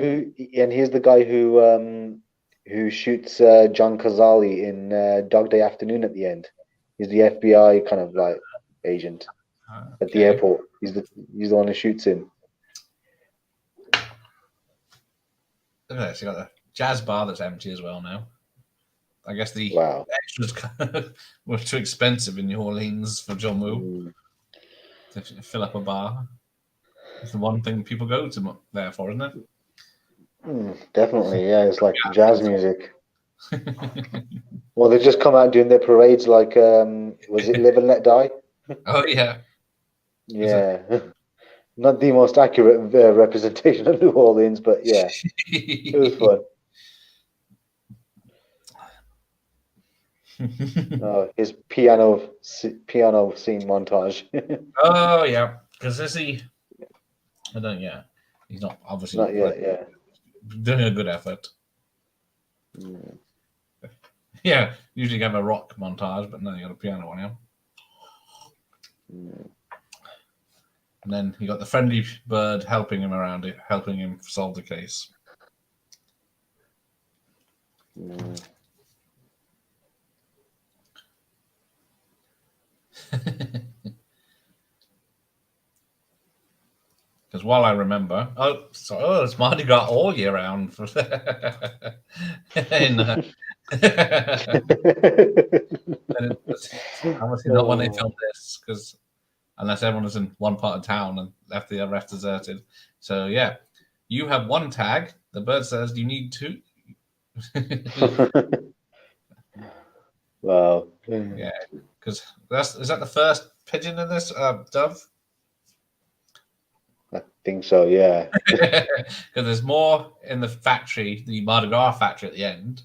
who shoots John Cazale in Dog Day Afternoon at the end. He's the FBI kind of like agent at the airport. He's the one who shoots him. Okay, so you got the jazz bar that's empty as well now. I guess the extras were too expensive in New Orleans for John Woo to fill up a bar. It's the one thing people go to there for, isn't it? Definitely, yeah. It's like jazz music. Well, they just come out doing their parades like, was it Live and Let Die? Oh, yeah. Yeah. Not the most accurate representation of New Orleans, but yeah, it was fun. His piano scene montage. Oh yeah, because is he? I don't. Yeah, he's not obviously Not yet, yeah. doing a good effort. Mm. Yeah, usually you have a rock montage, but no, you got a piano one, yeah. Mm. And then you got the friendly bird helping him around it, helping him solve the case. Mm. Because while I remember, it's Mardi Gras all year round. In, obviously not when they filmed this, because unless everyone was in one part of town and left the rest deserted. So yeah, you have one tag. The bird says you need two. Wow. Yeah, because is that the first pigeon in this dove? I think so, yeah. Because there's more in the factory, the Mardi Gras factory at the end.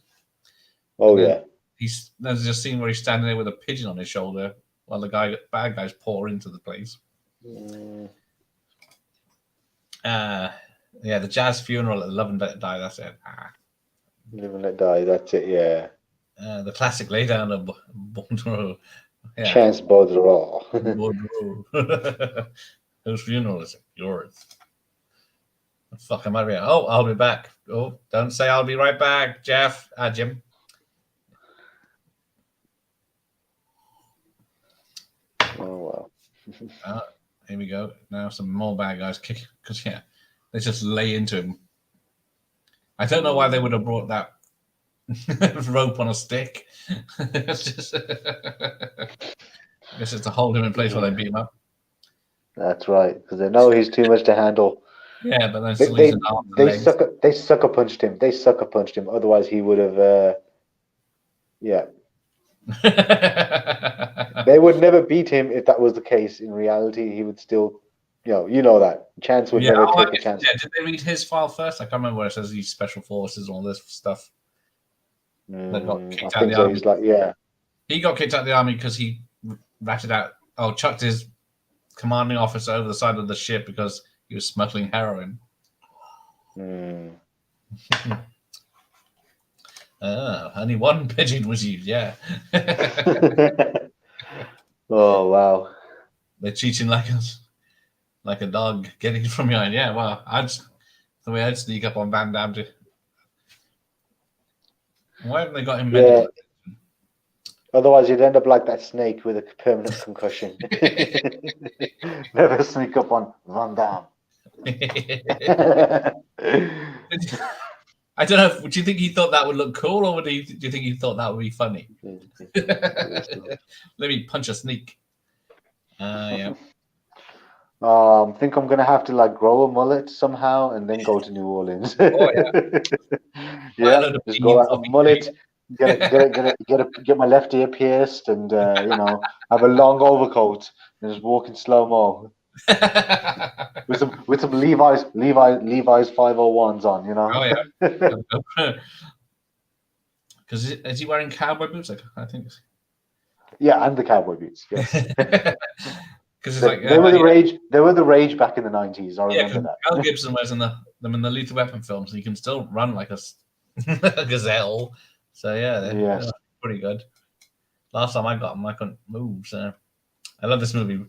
Oh, and then yeah. there's a scene where he's standing there with a pigeon on his shoulder while the bad guys pour into the place. Mm. Yeah, the jazz funeral at Love and Let Die. That's it. Live and let die. That's it, yeah. The classic lay down of Bordeaux. Yeah. Chance Baudelaire. Bordeaux. Whose funeral is it? Yours. Fuck, I might be. Oh, I'll be back. Oh, don't say I'll be right back, Jeff. Jim. Oh, wow. Here we go. Now some more bad guys kick. Because, yeah, they just lay into him. I don't know why they would have brought that rope on a stick. It's just, I guess it's to hold him in place while they beat him up. That's right, because they know he's too much to handle. Yeah, but then still using arms and legs. They sucker punched him. They sucker punched him. Otherwise, he would have. Yeah. They would never beat him if that was the case. In reality, he would still, you know that Chance would never take a chance. Yeah, did they read his file first? I can't remember where it says he's special forces and all this stuff. That got kicked out of the army. He's like, yeah. He got kicked out of the army because he ratted out. Chucked his commanding officer over the side of the ship because he was smuggling heroin. Only one pigeon was used. Yeah. Oh wow. They're cheating like a dog getting from behind. Yeah. Well, the way I'd sneak up on Van Damme. Why haven't they got him? Yeah. Otherwise, you'd end up like that snake with a permanent concussion. Never sneak up on Van Damme. I don't know. Do you think he thought that would look cool, or do you think he thought that would be funny? Let me punch a snake. Yeah. I think I'm gonna have to like grow a mullet somehow and then go to New Orleans. Oh yeah. Yeah. Just grow out a mullet. Get my left ear pierced, and have a long overcoat and just walk in slow mo. with some Levi's 501s on, Oh yeah. Because is he wearing cowboy boots? I think. Yeah, and the cowboy boots. Yes. Because they were the rage. They were the rage back in the 90s. I remember that. Mel Gibson wears them in the Lethal Weapon films, and he can still run like a gazelle. So yeah, they're pretty good. Last time I got them, I couldn't move. So I love this movie.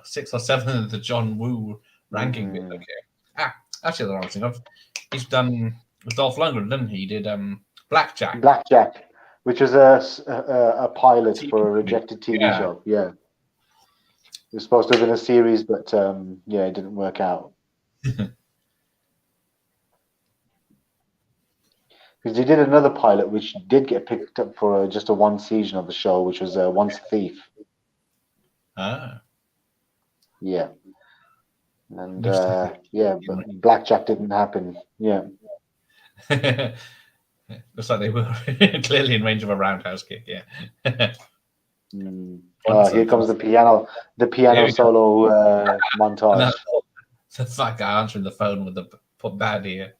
6 or 7 in the John Woo ranking bit. Okay. Actually, the wrong thing. He's done with Dolph Lundgren, didn't he? He did Blackjack. Blackjack, which was a pilot for a rejected TV show. Yeah. It was supposed to have been a series, but it didn't work out. Because he did another pilot, which did get picked up for just a one season of the show, which was Once a Thief. Yeah. And but Blackjack didn't happen. Yeah. Looks like they were clearly in range of a roundhouse kick. Yeah. Here comes the piano solo montage. The fat guy answering the phone with the bad ear.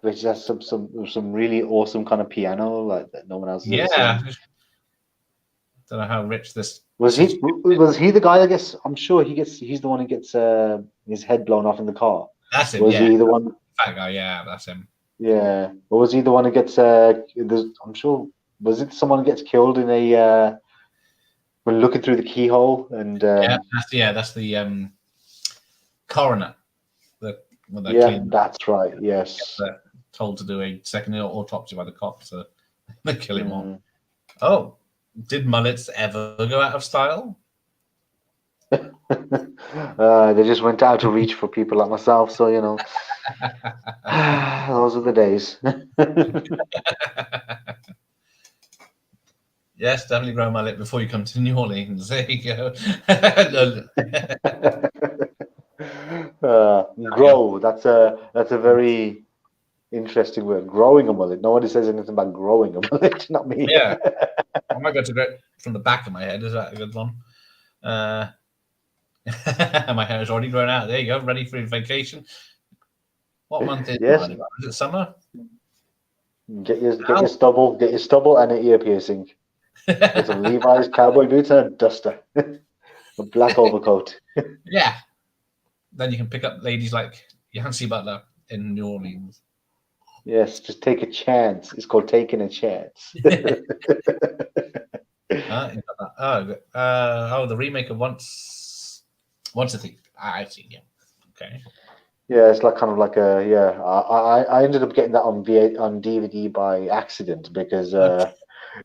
which has some really awesome kind of piano like that no one else has ever Yeah. seen. Don't know how rich this Was he the guy that gets? I'm sure he's the one who gets his head blown off in the car. That's him. Was Yeah, he the one? fat guy. Yeah, that's him. Yeah. Or was he the one who gets? I'm sure. Was it someone who gets killed in a when looking through the keyhole? And that's the coroner. Yeah, that's right. Yes. Told to do a second autopsy by the cops, so they kill him all. Oh, did mullets ever go out of style? They just went out to reach for people like myself, so those are the days. Yes, definitely grow a mullet before you come to New Orleans. There you go. Grow. That's a very interesting word. Growing a mullet. Nobody says anything about growing a mullet. Not me. Yeah, I might go to go from the back of my head. Is that a good one? My hair is already grown out. There you go, ready for vacation. What month is Yes. it? Is it summer? Get your stubble and an ear piercing. Get some Levi's cowboy boots and a duster. A black overcoat. Yeah. Then you can pick up ladies like Yancy Butler in New Orleans. Yes, just take a chance. It's called taking a chance. The remake of Once a Thief. I see. Yeah. Okay. Yeah, it's like kind of like a yeah. I ended up getting that on DVD by accident because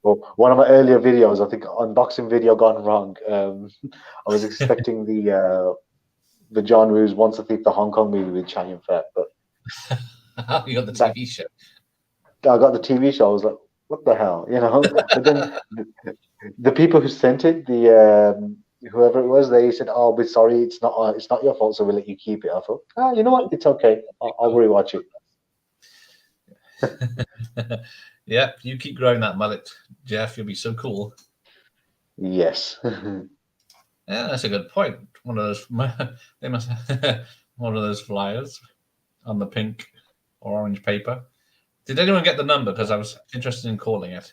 one of my earlier videos, I think unboxing video gone wrong. I was expecting the John Woo's Once a Thief, the Hong Kong movie with Chow Yun-fat, but you got the TV show. I got the TV show. I was like, what the hell, But then the people who sent it, whoever it was, they said, "Oh, we're sorry, it's not your fault, so we'll let you keep it." I thought, you know what, it's okay. I'll rewatch it. Yeah, you keep growing that mullet, Jeff. You'll be so cool. Yes. Yeah, that's a good point. One of those, they must one of those flyers on the pink or orange paper. Did anyone get the number? Because I was interested in calling it.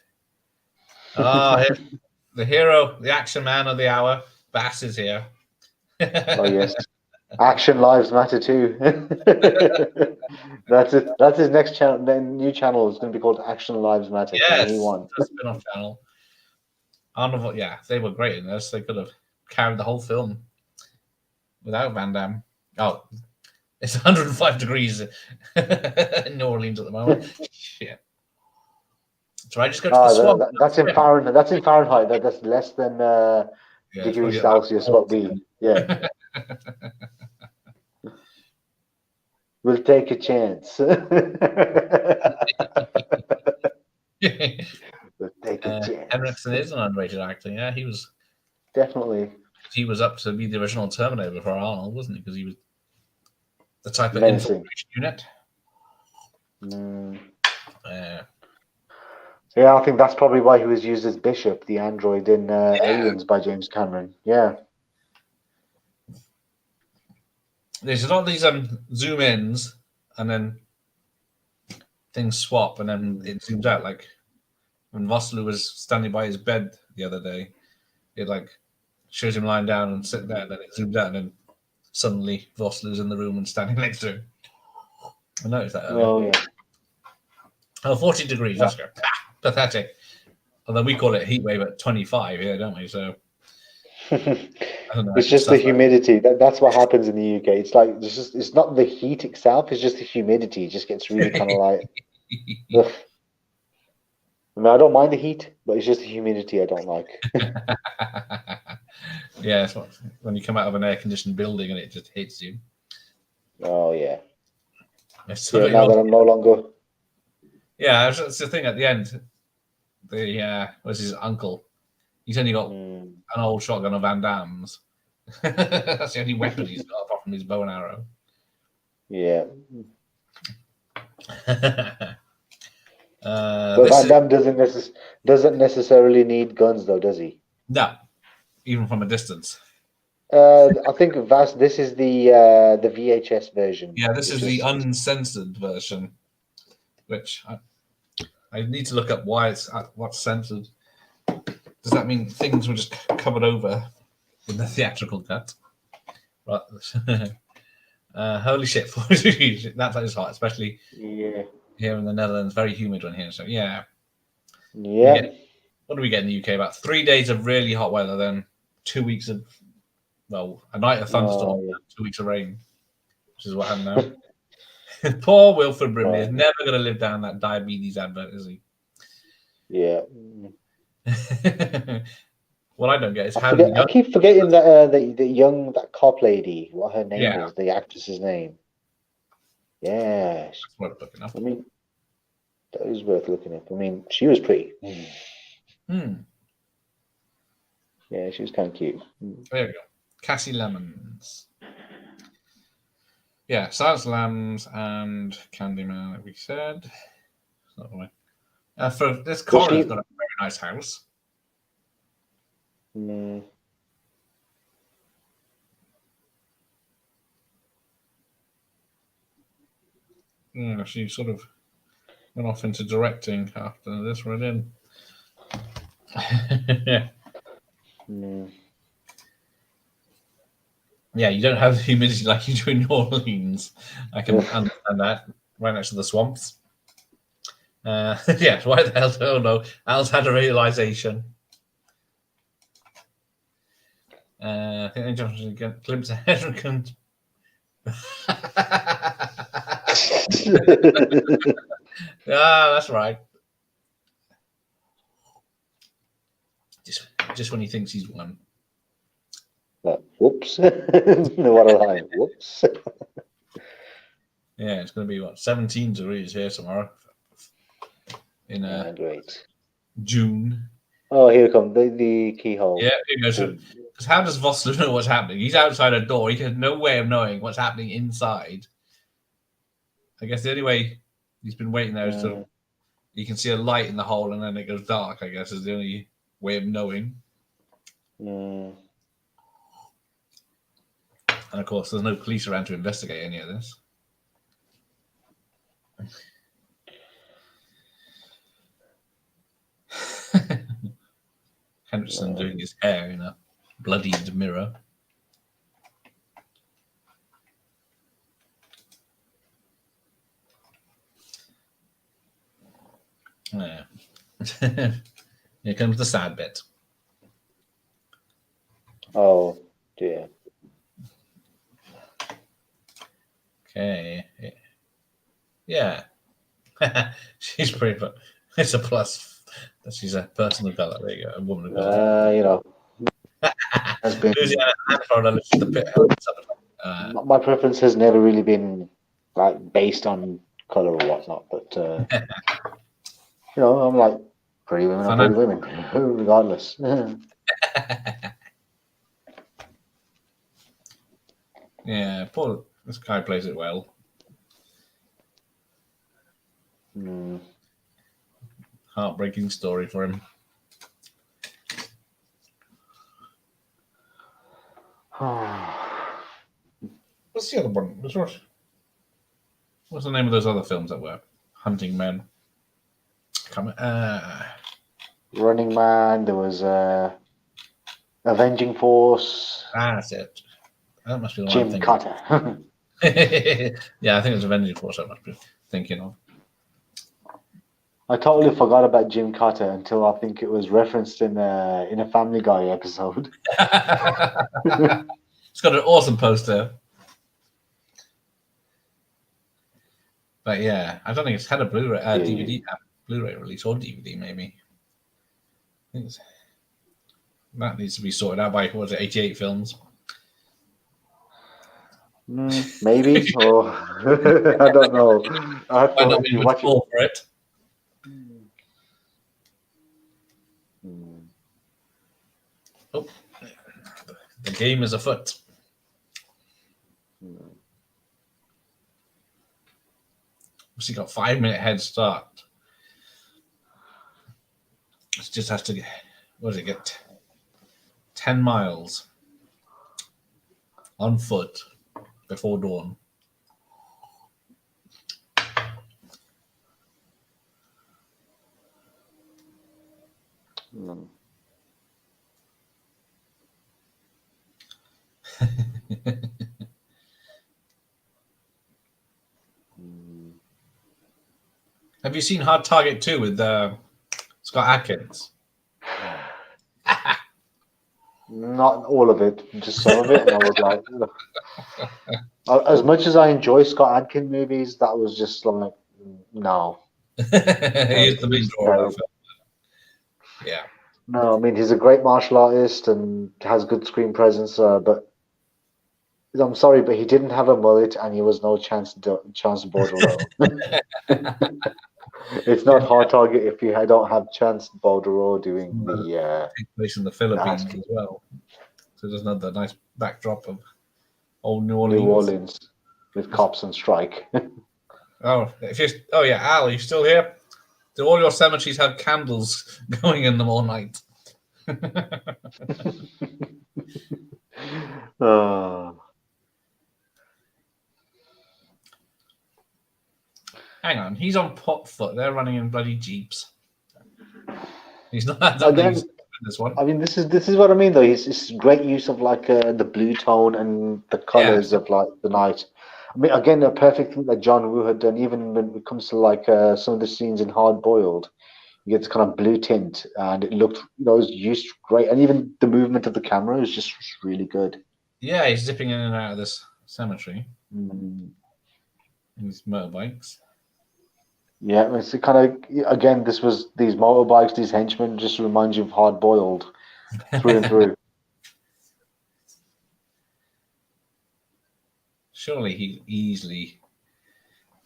The hero, the action man of the hour, Bass is here. Oh yes, Action Lives Matter too. That's it. That's his next channel. The new channel is going to be called Action Lives Matter. Yes, he won. a spin-off channel. Arnold, yeah, they were great in this. They could have carried the whole film without Van Damme. Oh, it's 105 degrees in New Orleans at the moment. Shit. So I just go to the swamp. That's in Fahrenheit. That's in Fahrenheit. That's less than degrees Celsius. What we We'll take a chance. We'll take a chance. Henriksen is an underrated actor. Yeah, he was definitely. He was up to be the original Terminator before Arnold, wasn't he? Because he was the type of infiltration unit. Yeah, I think that's probably why he was used as Bishop, the android in Aliens by James Cameron. Yeah. There's a lot of these zoom ins, and then things swap, and then it zooms out. Like when Vosloo was standing by his bed the other day, it like shows him lying down and sitting there, and then it zooms out, and then suddenly Vosloo's in the room and standing next to him. I noticed that earlier. Oh, yeah. Oh, 40 degrees. That's good. Pathetic. Although we call it heat wave at 25 here, don't we? So it's just the humidity. That's what happens in the UK. It's like it's not the heat itself. It's just the humidity. It just gets really kind of like. Ugh. I mean, I don't mind the heat, but it's just the humidity I don't like. Yeah, it's when you come out of an air-conditioned building and it just hits you. Oh yeah. Now that I'm no longer. Yeah, that's the thing at the end. Was his uncle? He's only got an old shotgun of Van Damme's. That's the only weapon he's got apart from his bow and arrow. Yeah. But Van Damme doesn't necessarily need guns, though, does he? No, even from a distance. I think this is the VHS version. Yeah, this is the uncensored version. which I need to look up why what's censored. Does that mean things were just covered over in the theatrical cut? Right. Holy shit! That is hot, especially here in the Netherlands. Very humid one here. So yeah. What do we get in the UK? About 3 days of really hot weather, then 2 weeks of a night of thunderstorm, 2 weeks of rain, which is what happened now. Poor Wilford Brimley is never going to live down that diabetes advert, is he? Yeah. What I don't get is I keep forgetting that that cop lady, what her name is, the actress's name. Yeah. Worth looking up. I mean, that is worth looking up. I mean, she was pretty. Yeah, she was kind of cute. There we go. Cassie Lemons. Yeah, Silence of the Lambs and Candyman, like we said. For this coroner's got a very nice house. Yeah, she sort of went off into directing after this read in. Yeah, you don't have the humidity like you do in New Orleans. I can understand that. Right next to the swamps. Yes, why the hell? Oh no, Al's had a realization. Glimpse of Hedrick. That's right. Just when he thinks he's won. Whoops. What a line. Whoops. Yeah, it's going to be 17 degrees here tomorrow. In great. June. Oh, here comes the keyhole. Yeah, because how does Vossler know what's happening? He's outside a door. He has no way of knowing what's happening inside. I guess the only way he's been waiting there is to you can see a light in the hole and then it goes dark, I guess, is the only way of knowing. And of course, there's no police around to investigate any of this. Henderson doing his hair in a bloodied mirror. Yeah. Here comes the sad bit. Oh, dear. Okay. Yeah. She's pretty, but it's a plus that she's a person of color. There you go, a woman of color. You know. Has been, my preference has never really been like based on color or whatnot, but you know, I'm like pretty women are pretty women, regardless. Yeah, Paul. This guy plays it well. Heartbreaking story for him. What's the other one? What's the name of those other films that were Hunting Men? Running Man. There was Avenging Force. That's it. That must be the one. Jim Carter. Yeah, I think it's Avenging Force. I must be thinking of. I totally forgot about Jim Carter until I think it was referenced in a Family Guy episode. It's got an awesome poster. But yeah, I don't think it's had a Blu-ray, DVD, Blu-ray release or DVD maybe. I think that needs to be sorted out by 88 Films. Maybe, or I don't know. I have to watch it. For it. Oh, the game is afoot. She got 5-minute head start. It just has to get, get 10 miles on foot before dawn. Mm. Have you seen Hard Target 2 with Scott Adkins? Not all of it, just some of it, and I was like, as much as I enjoy Scott Adkins movies, that was just like, no. He is the big draw of that film. Yeah. No, I mean he's a great martial artist and has good screen presence, but I'm sorry, but he didn't have a mullet, and he was no chance Bordereau. It's not Hard Target if you don't have Chance Bordereau doing the takes place in the Philippines as well, so it doesn't have the nice backdrop of old New Orleans with cops on strike. Oh yeah, Al, you still here? Do all your cemeteries have candles going in them all night? Hang on, he's on foot. They're running in bloody jeeps. He's not Again, this one. I mean, this is what I mean though. It's great use of like the blue tone and the colors of like the night. I mean, again, a perfect thing that John Woo had done. Even when it comes to like some of the scenes in Hard Boiled, you get this kind of blue tint, and it looked, it was used great, and even the movement of the camera is just really good. Yeah, he's zipping in and out of this cemetery. Mm. These motorbikes. Yeah, it's kind of, again, these motorbikes, these henchmen just remind you of Hard Boiled through and through. Surely he easily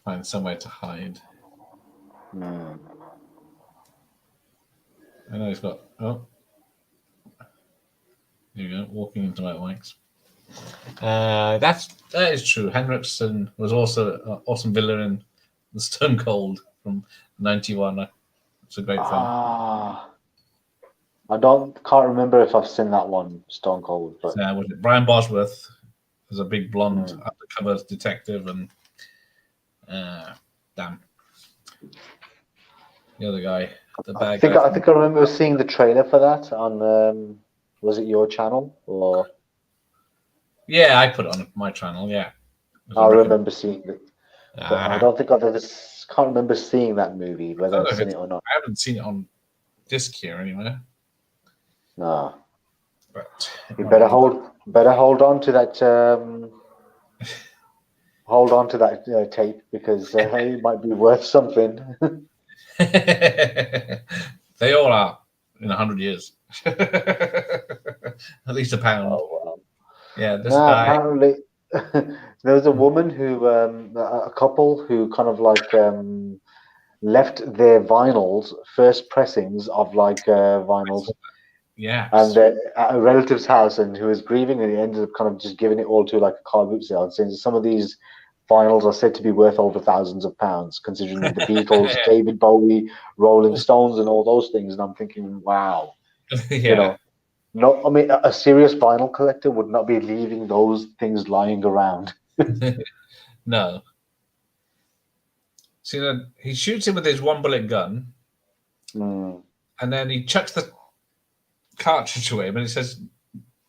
find somewhere to hide. Mm. I know he's got. Oh, here we go, walking into motorbikes. That is true. Henriksen was also an awesome villain in The Stone Cold from '91. It's a great film. I can't remember if I've seen that one, Stone Cold. But was it Brian Bosworth? Was a big blonde undercover detective, and damn, the other guy, the bad guy. I think I remember seeing the trailer for that on. Was it your channel or? Yeah, I put it on my channel. Yeah, I remember seeing it, but I don't think I've ever. Can't remember seeing that movie, whether I've seen it or not. I haven't seen it on disc here anywhere. No, but you better hold on to that. Hold on to that tape, because it might be worth something. They all are in 100 years. At least £1. Oh, wow. Yeah, this guy. Apparently, there was a woman who, a couple who kind of like left their vinyls, first pressings of like vinyls, and at a relative's house, and who was grieving, and he ended up kind of just giving it all to like a car boot sale, and saying some of these vinyls are said to be worth over thousands of pounds, considering the Beatles, David Bowie, Rolling Stones, and all those things. And I'm thinking, wow, you know. No, I mean, a serious vinyl collector would not be leaving those things lying around. No. See, he shoots him with his one bullet gun, and then he chucks the cartridge away, but he says,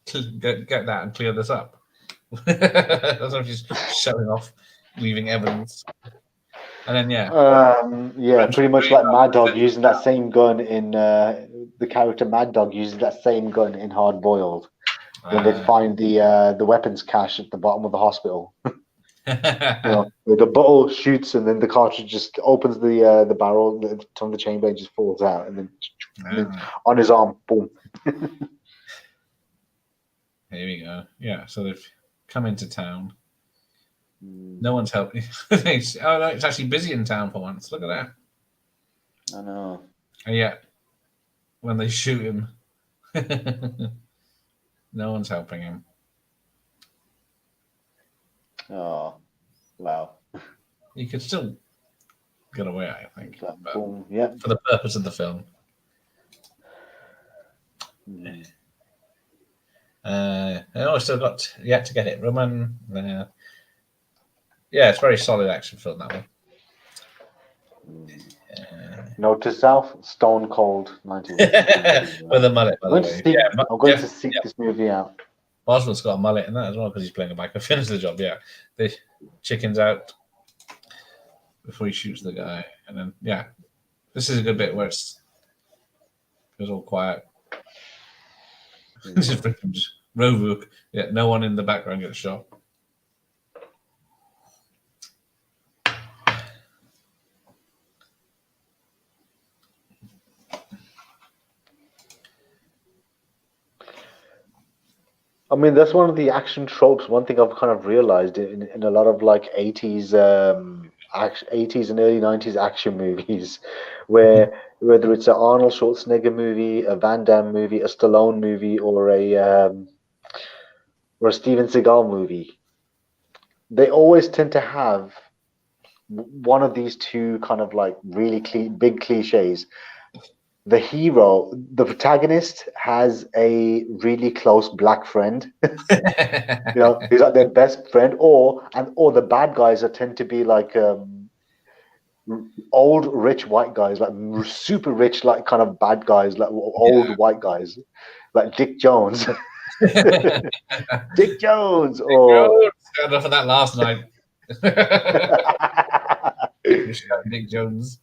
"Get that and clear this up." That's what he's showing off, leaving evidence. And then pretty much like Mad Dog using that same gun in the character Mad Dog uses that same gun in Hard Boiled when they find the weapons cache at the bottom of the hospital. The bottle shoots, and then the cartridge just opens the barrel from the chamber and just falls out, and then on his arm, boom. Here we go. Yeah, so they've come into town. No one's helping. Oh no, it's actually busy in town for once. Look at that. I know. And yet, when they shoot him, no one's helping him. Oh, wow. He could still get away, I think. Boom. Yeah. For the purpose of the film. I still got yet to get it. Roman. Yeah, it's very solid action film, that one. Note to self: Stone Cold 1992. With a mullet, by the way. I'm going to seek this movie out. Boswell's got a mullet in that as well because he's playing a biker. Finish the job, yeah. The chicken's out before he shoots the guy, and then this is a good bit where it goes all quiet. This is Rovuk. Yeah, no one in the background gets shot. I mean, that's one of the action tropes. One thing I've kind of realized in a lot of like 80s, 80s and early 90s action movies, where whether it's an Arnold Schwarzenegger movie, a Van Damme movie, a Stallone movie, or a Steven Seagal movie, they always tend to have one of these two kind of like really big cliches. The hero, the protagonist, has a really close black friend. He's like their best friend, or the bad guys tend to be like old rich white guys, like super rich, like kind of bad guys, like old white guys, like Dick Jones. Dick Jones, or enough of that last night. Dick Jones.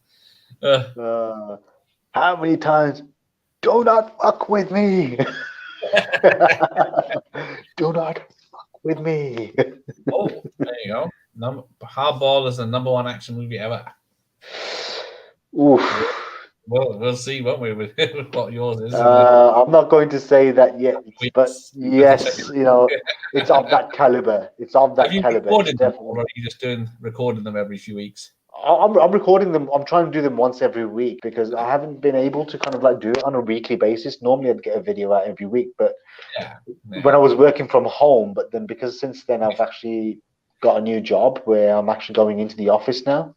How many times? Do not fuck with me. Do not fuck with me. Oh, there you go. Hardball is the #1 action movie ever. Oof. Well, we'll see, won't we, with what yours is. I'm not going to say that yet, but yes, it's of that caliber. It's of that caliber. Recorded them, or are you just recording them every few weeks? I'm recording them. I'm trying to do them once every week because I haven't been able to kind of like do it on a weekly basis. Normally, I'd get a video out every week, but when I was working from home, but then because since then I've actually got a new job where I'm actually going into the office now.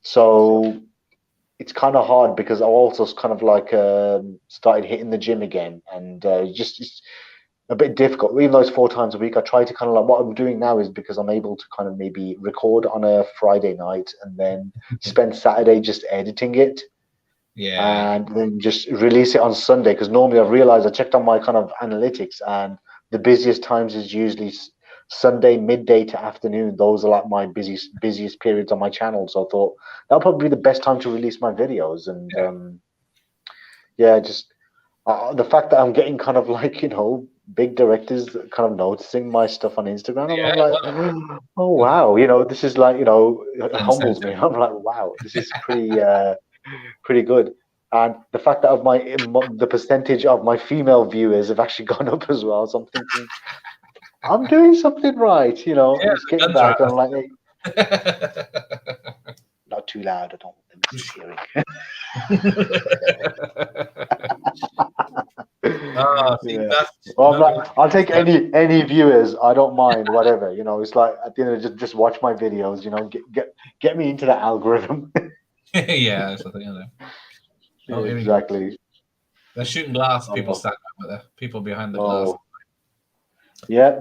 So it's kind of hard because I also kind of like started hitting the gym again, and it's a bit difficult. Even though it's 4 times a week, I try to kind of like what I'm doing now is because I'm able to kind of maybe record on a Friday night and then spend Saturday just editing it. And then just release it on Sunday, because normally I've realized I checked on my kind of analytics and the busiest times is usually Sunday midday to afternoon. Those are like my busiest periods on my channel. So I thought that'll probably be the best time to release my videos. And just the fact that I'm getting kind of like big directors kind of noticing my stuff on Instagram. I'm like, oh wow, this is like it humbles me. I'm like, wow, this is pretty good. And the fact that the percentage of my female viewers have actually gone up as well. So I'm thinking, I'm doing something right, Just getting back. And I'm like, hey, not too loud. I don't want them hearing. I'll take any viewers. I don't mind, whatever. It's like at the end of just watch my videos. Get me into that algorithm. That's the thing. Exactly. They're shooting glass. People stand up with people behind the glass. Yeah.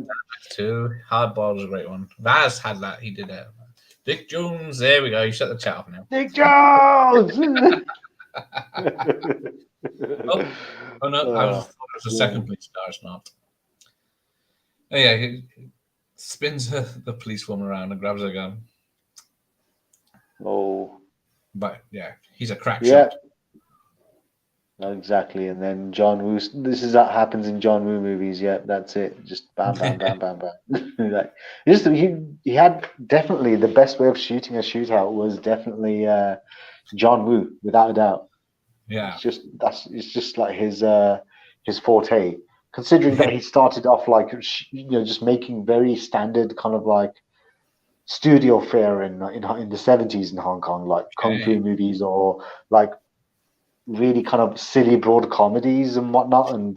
Too. Hardball is a great one. Vaz had that. He did it. Dick Jones. There we go. You shut the chat off now. Dick Jones. Oh no! I thought it was a second police car. It's not. Oh, yeah, he spins the policewoman around and grabs her gun. Oh. But he's a crack shot. Exactly, and then John Woo. This is that happens in John Woo movies. Yeah, that's it. Just bam, bam, bam, bam, bam. Like, he had definitely the best way of shooting a shootout was definitely John Woo, without a doubt. Yeah, it's just like his forte. Considering that he started off like just making very standard kind of like studio fare in the 70s in Hong Kong, like kung fu movies or like really kind of silly broad comedies and whatnot, and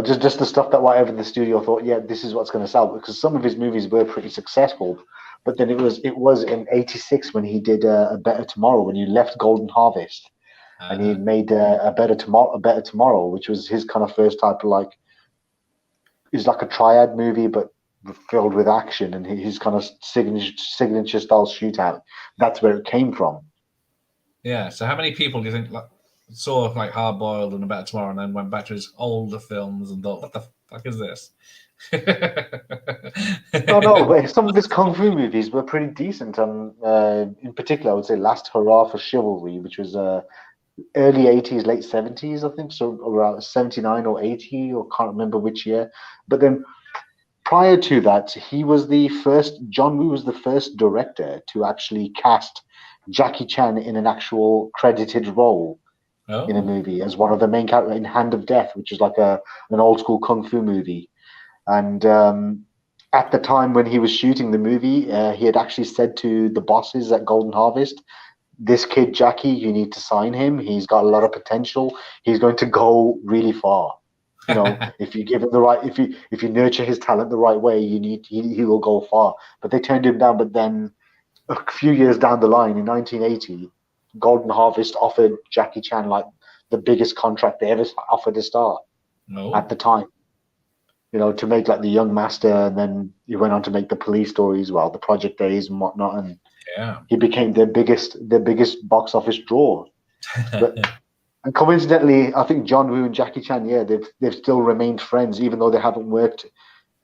just the stuff that whatever the studio thought, this is what's going to sell, because some of his movies were pretty successful. But then it was in '86 when he did A Better Tomorrow, when he left Golden Harvest, and he made a Better Tomorrow, which was his kind of first type of like, it's like a triad movie, but filled with action and his kind of signature style shootout. That's where it came from. Yeah. So how many people do you think saw like Hard Boiled and A Better Tomorrow and then went back to his older films and thought, what the fuck is this? No, some of his kung fu movies were pretty decent. In particular, I would say Last Hurrah for Chivalry, which was early 80s, late 70s, I think, so around 79 or 80, or can't remember which year. But then prior to that, John Woo was the first director to actually cast Jackie Chan in an actual credited role in a movie as one of the main characters in Hand of Death, which is like an old school kung fu movie. And at the time when he was shooting the movie, he had actually said to the bosses at Golden Harvest, "This kid Jackie, you need to sign him. He's got a lot of potential. He's going to go really far. You know, if you give him the right, if you nurture his talent the right way, he will go far." But they turned him down. But then a few years down the line, in 1980, Golden Harvest offered Jackie Chan like the biggest contract they ever offered a star at the time. You know, to make like The Young Master, and then he went on to make the police stories, well, the Project Days and whatnot, and he became their biggest box office draw. But and coincidentally, I think John Woo and Jackie Chan, yeah, they've still remained friends, even though they haven't worked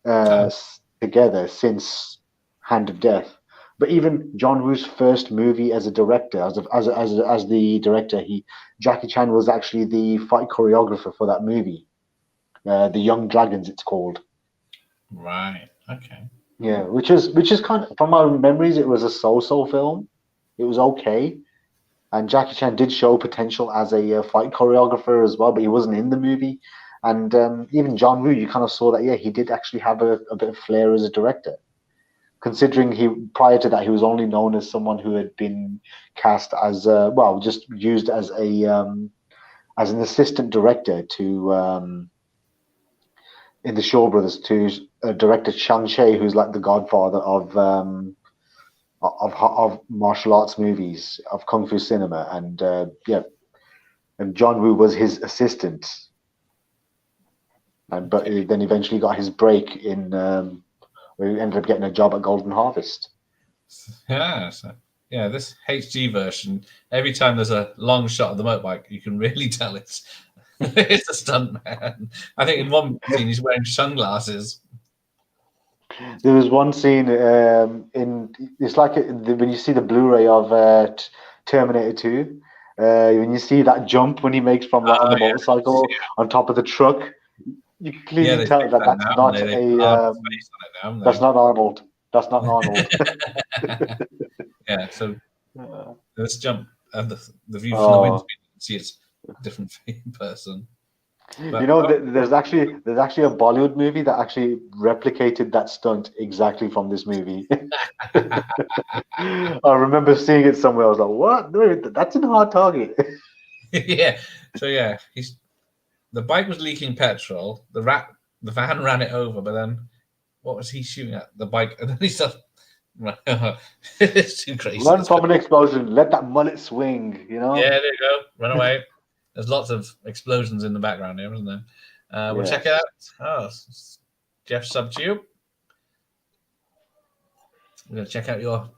together since Hand of Death. But even John Woo's first movie as a director, as the director, Jackie Chan was actually the fight choreographer for that movie. The Young Dragons, it's called. Right. Okay. Yeah, which is kind of, from my memories, it was a so-so film. It was okay, and Jackie Chan did show potential as a fight choreographer as well, but he wasn't in the movie. And even John Woo, you kind of saw that, yeah, he did actually have a bit of flair as a director. Considering prior to that, he was only known as someone who had been cast as just used as an assistant director to. In the Shaw Brothers to director Chang Che, who's like the godfather of martial arts movies, of kung fu cinema, and and John Woo was his assistant, but he then eventually got his break in where he ended up getting a job at Golden Harvest. Yeah, yeah, this HG version, every time there's a long shot of the motorbike, you can really tell it's it's a stunt man. I think in one scene he's wearing sunglasses. There was one scene it's like when you see the Blu-ray of Terminator 2, when you see that jump when he makes from on the motorcycle on top of the truck, you can clearly tell that that's not that's not Arnold. That's not Arnold. Yeah, so let's jump at the view from the windscreen. See, it's a different person. But, you know, there's actually a Bollywood movie that actually replicated that stunt exactly from this movie. I remember seeing it somewhere. I was like, "What? No, that's in Hard Target." Yeah. So yeah, the bike was leaking petrol. The van ran it over, but then what was he shooting at? The bike, and then he started. It's too crazy. Run from an explosion. Let that mullet swing. You know. Yeah, there you go. Run away. There's lots of explosions in the background here, isn't there? We'll check it out. Oh, Jeff Subtube. We're going to check out your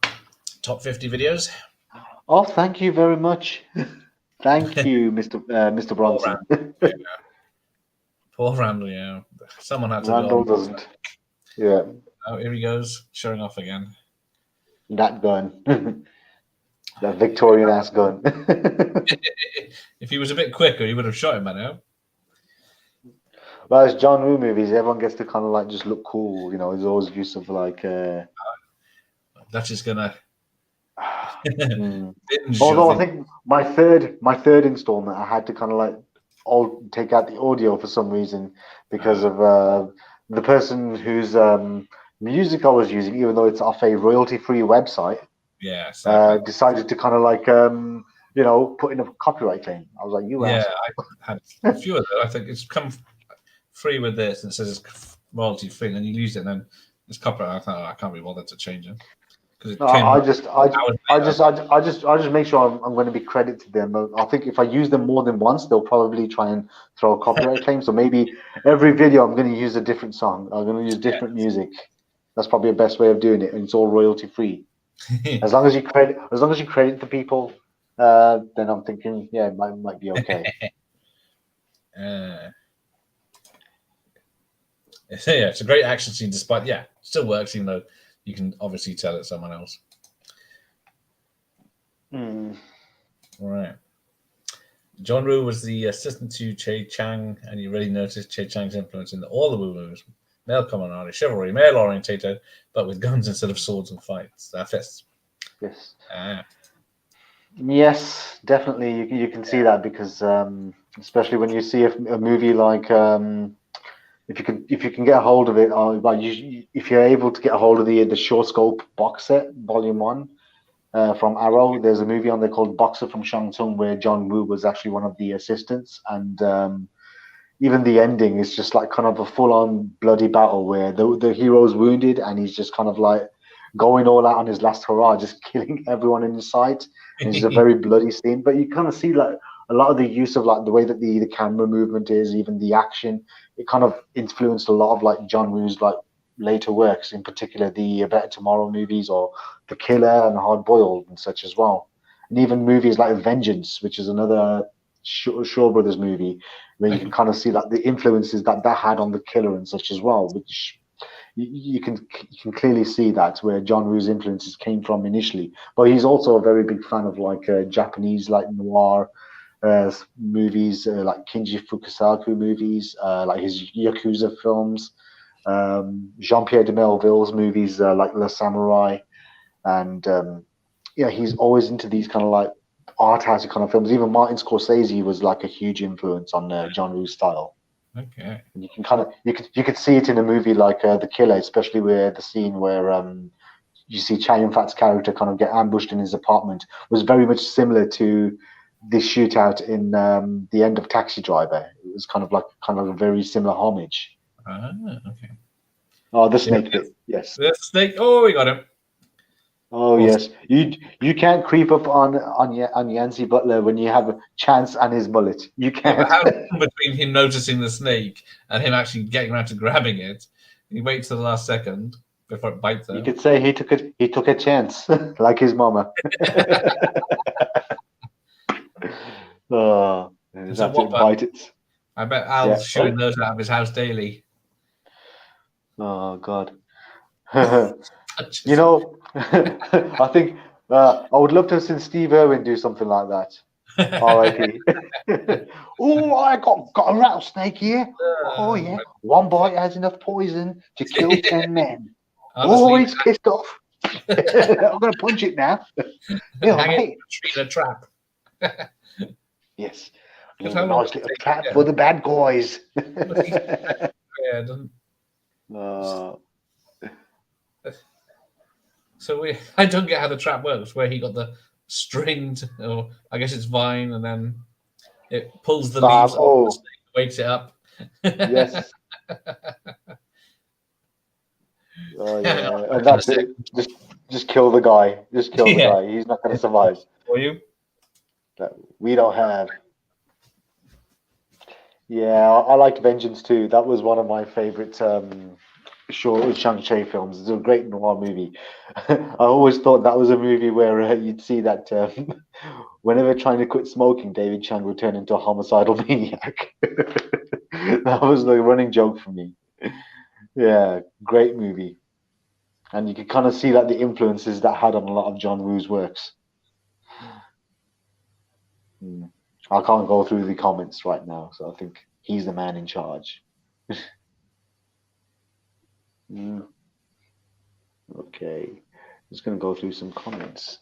top 50 videos. Oh, thank you very much. Thank you, Mr. Bronson. Poor Randall, yeah. Someone had to. Randall doesn't. Yeah. Oh, here he goes, showing off again. That gun. That Victorian ass gun. If he was a bit quicker, he would have shot him by now. Well, it's John Woo movies. Everyone gets to kind of like just look cool, you know. There's always use of like. That's just gonna. Although I think my third installment, I had to kind of like take out the audio for some reason because of the person whose music I was using, even though it's off a royalty-free website. Yeah, decided to kind of like put in a copyright claim. I was like, "You yeah, I had a few of them. I think it's come free with this, and it says it's royalty free, and then you use it, and then it's copyright. I thought, I can't be bothered to change it because I just make sure I'm going to be credited them. I think if I use them more than once, they'll probably try and throw a copyright claim. So maybe every video I'm going to use a different song. I'm going to use different music. That's probably the best way of doing it, and it's all royalty free. As long as you credit the people, then I'm thinking, yeah, it might be okay. Yeah, it's a great action scene. Despite still works, even though you can obviously tell it's someone else. Mm. Right. John Woo was the assistant to Che Chang, and you really noticed Che Chang's influence in all the Woo movies. Male camaraderie, chivalry, male orientated, but with guns instead of swords and fists. Yes. Ah. Yes, definitely. You can see that because, especially when you see a movie like, if you can get a hold of it, if you're able to get a hold of the short scope box set, Volume 1. From Arrow, there's a movie on there called Boxer from Shang where John Woo was actually one of the assistants, and even the ending is just like kind of a full-on bloody battle where the hero's wounded and he's just kind of like going all out on his last hurrah, just killing everyone in his sight. And it's a very bloody scene, but you kind of see like a lot of the use of like the way that the camera movement is, even the action. It kind of influenced a lot of like John Woo's like later works, in particular the Better Tomorrow movies or The Killer and Hard Boiled and such as well. And even movies like Vengeance, which is another Shaw Brothers movie, where you can kind of see like the influences that had on The Killer and such as well, which you can clearly see that where John Woo's influences came from initially. But he's also a very big fan of like Japanese like noir movies, like Kinji Fukasaku movies, like his Yakuza films, Jean-Pierre de Melville's movies like Le Samurai, and he's always into these kind of like art house kind of films. Even Martin Scorsese was like a huge influence on John Woo's style. Okay. And you can kind of you could see it in a movie like The Killer, especially where the scene where you see Chow Yun-fat's character kind of get ambushed in his apartment was very much similar to this shootout in the end of Taxi Driver. It was kind of a very similar homage. Okay. Oh, the snake bit, yes. The snake. Oh, we got him. Oh yes, you can't creep up on Yancey Butler when you have a chance and his mullet. You can't. Yeah, but how between him noticing the snake and him actually getting around to grabbing it, he waits to the last second before it bites him. You could say he took a chance, like his mama. Oh, that's it. Bite it. I bet Al's shooting those out of his house daily. Oh God. You know, I think I would love to have seen Steve Irwin do something like that. R.I.P. Oh, I got a rattlesnake here. Oh yeah, one bite has enough poison to kill 10 men. Honestly, oh, he's pissed off. I'm gonna punch it now. Yeah, mate. A trap. Yes, a nice little trap for the bad guys. Yeah, it doesn't. So I don't get how the trap works. Where he got the stringed, or I guess it's vine, and then it pulls the leaves off the snake, wakes it up. Yes. Oh yeah, and that's it. Just kill the guy. Just kill the guy. He's not going to survive. For you? We don't have. Yeah, I liked Vengeance too. That was one of my favorite Shang-Chi films. It's a great noir movie. I always thought that was a movie where you'd see that whenever trying to quit smoking, David Chang would turn into a homicidal maniac. That was the running joke for me. Yeah, great movie. And you could kind of see that the influences that had on a lot of John Woo's works. I can't go through the comments right now, so I think he's the man in charge. Okay, just going to go through some comments.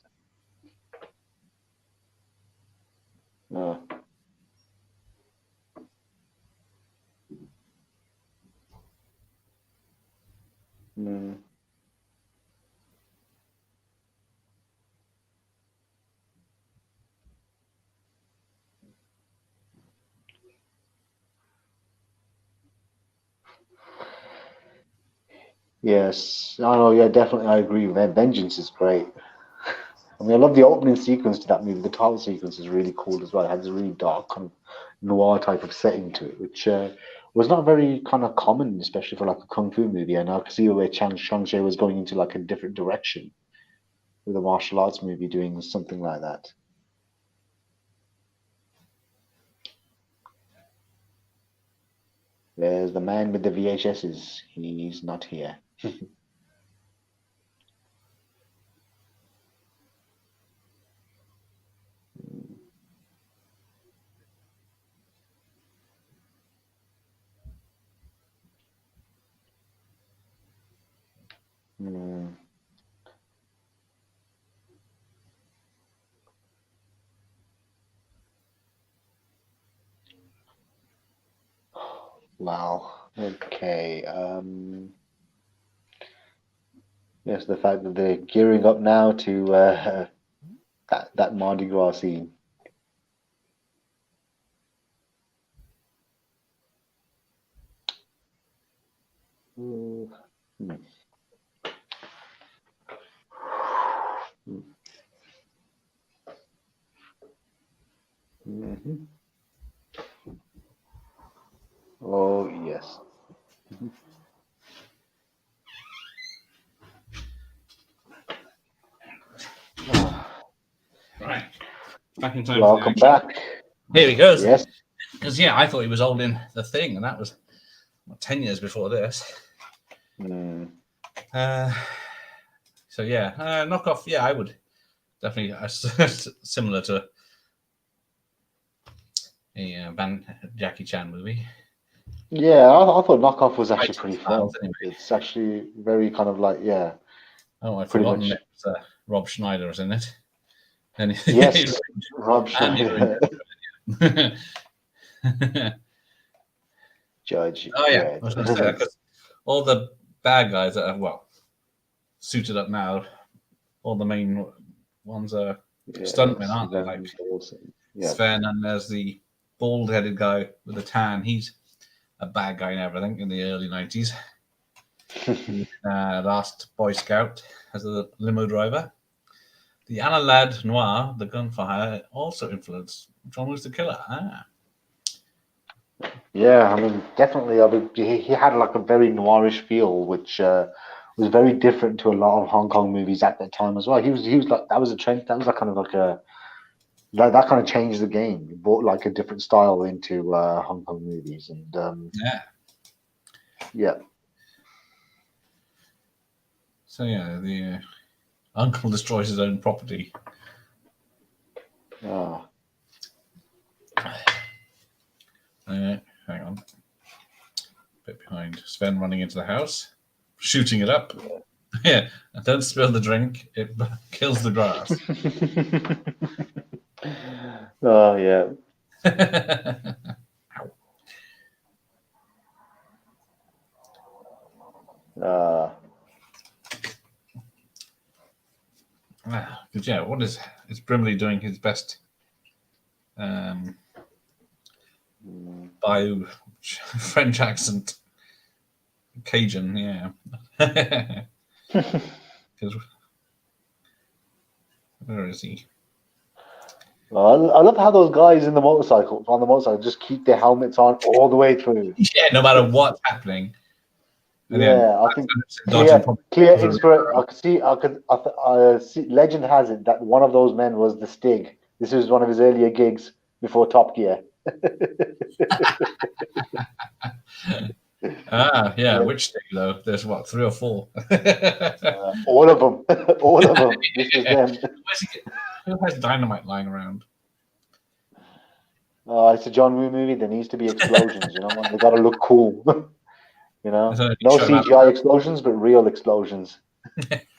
Yes, I know. Yeah, definitely, I agree. Vengeance is great. I mean, I love the opening sequence to that movie. The title sequence is really cool as well. It has a really dark, kind of noir type of setting to it, which was not very kind of common, especially for like a kung fu movie. And I could see where Shang-Chi was going into like a different direction with a martial arts movie doing something like that. There's the man with the VHSs. He's not here. Mm. Wow. Okay. Yes, the fact that they're gearing up now to that Mardi Gras scene. Mm. Mm. Mhm. Oh yes. Right. Back in time for the Welcome action. back. Here he goes. Yes. Because, yeah, I thought he was holding The Thing, and that was 10 years before this. Mm. So, yeah, knockoff, yeah, I would definitely, similar to a Jackie Chan movie. Yeah, I thought Knockoff was actually pretty fun. Anyway. It's actually very kind of like, yeah. Oh, I've pretty forgotten much. it. Rob Schneider was in it. And Yes, Rob Schneider. Judge. Oh, yeah. Dredd. I was going to say that because all the bad guys that are, well, suited up now, all the main ones are stuntmen, aren't they? Like Sven, and there's the bald-headed guy with the tan. He's a bad guy and everything in the early 90s. Last Boy Scout as a limo driver. The Anna Lad Noir, the gunfire, also influenced John Woo's the Killer. Yeah, I mean, definitely. I mean, he had like a very noirish feel, which was very different to a lot of Hong Kong movies at that time as well. He was like that was a trend. That was like kind of like a that kind of changed the game. It brought like a different style into Hong Kong movies, and yeah. So yeah, the uncle destroys his own property. Oh. Hang on. A bit behind. Sven running into the house, shooting it up. Yeah, and don't spill the drink. It kills the grass. Oh yeah. Because yeah, what is Brimley doing his best? Bayou French accent, Cajun, yeah. Where is he? I love how those guys on the motorcycle just keep their helmets on all the way through. Yeah, no matter what's happening. And yeah, I think clear inspiration. I see. Legend has it that one of those men was the Stig. This was one of his earlier gigs before Top Gear. Yeah. Which Stig though? There's what, 3 or 4? All of them. All of them. This is them. Who has dynamite lying around? It's a John Woo movie. There needs to be explosions. They got to look cool. No CGI explosions, but real explosions.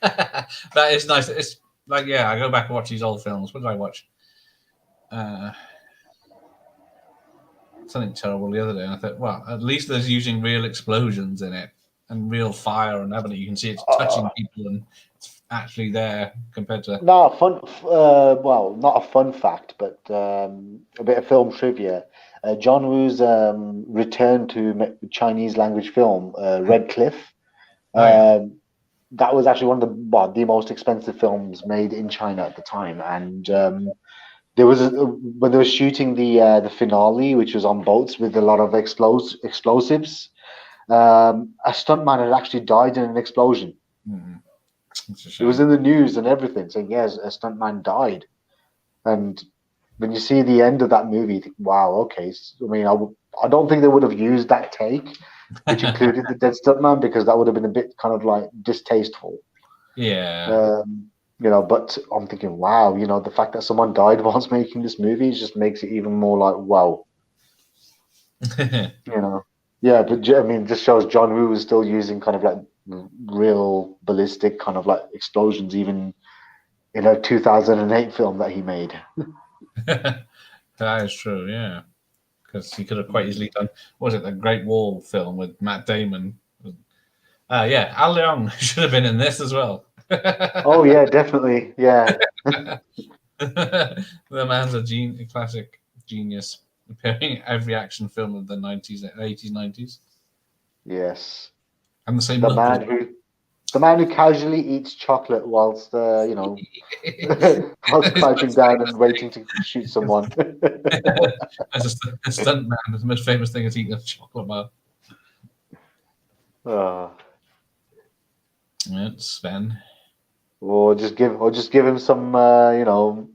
That is nice. It's like, yeah, I go back and watch these old films. What did I watch? Something terrible the other day, and I thought, well, at least there's using real explosions in it and real fire and everything. You can see it's touching people and it's actually there compared to. No, fun. Well, not a fun fact, but a bit of film trivia. John Woo's return to Chinese language film, Red Cliff. That was actually one of the most expensive films made in China at the time, and there was when they were shooting the finale, which was on boats with a lot of explosives. A stuntman had actually died in an explosion. It was in the news and everything, saying yes, a stuntman died. And when you see the end of that movie, you think, wow, okay. I mean, I don't think they would have used that take, which included the dead stuntman, because that would have been a bit kind of like distasteful. Yeah. You know, but I'm thinking, wow, you know, the fact that someone died whilst making this movie just makes it even more like, wow. You know, yeah, but I mean, just shows John Woo is still using kind of like real ballistic kind of like explosions, even in a 2008 film that he made. That is true, yeah. Because he could have quite easily done, what was it, the Great Wall film with Matt Damon? Yeah, Al Leong should have been in this as well. Oh yeah, definitely, yeah. The man's a classic genius, appearing in every action film of the 90s, 80s, 90s. Yes, And the same the look as man who the man who casually eats chocolate whilst you know whilst crouching down and waiting to shoot someone. as a stunt man. The most famous thing is eating a chocolate bar. Oh. Yeah, it's Sven. Or just give him some you know,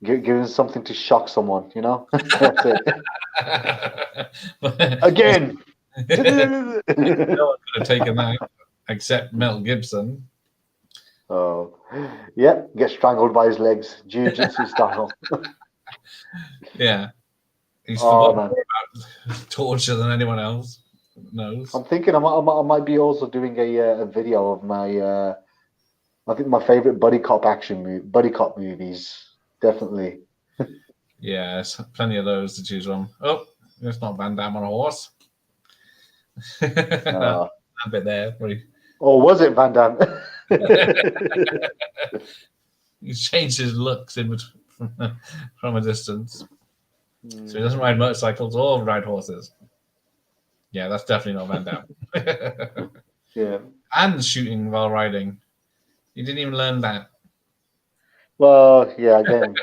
give him something to shock someone, you know. That's it. Again. No one could have taken that except Mel Gibson. Oh, yeah, get strangled by his legs, jiu-jitsu style. Yeah, he's Oh forgotten man, more about torture than anyone else knows. I'm thinking I might be also doing a video of my I think my favorite buddy cop movies. Definitely. Yeah, there's plenty of those to choose from. Oh, it's not Van Damme on a horse. that, Uh, that bit there, where or was it Van Damme? he's changed his looks from a distance. So he doesn't ride motorcycles or ride horses. Yeah, that's definitely not Van Damme. Yeah. And shooting while riding. You didn't even learn that. Well, yeah. Again,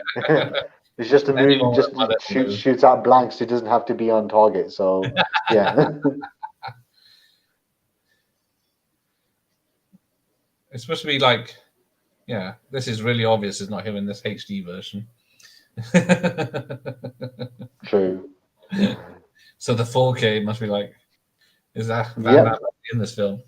it's just a movie. Anyone with Just a mullet will do. shoots out blanks. It doesn't have to be on target. So, yeah. It's supposed to be like, yeah, this is really obvious it's not him in this HD version. True. So the 4K must be like, is that Van Damme Yep. in this film?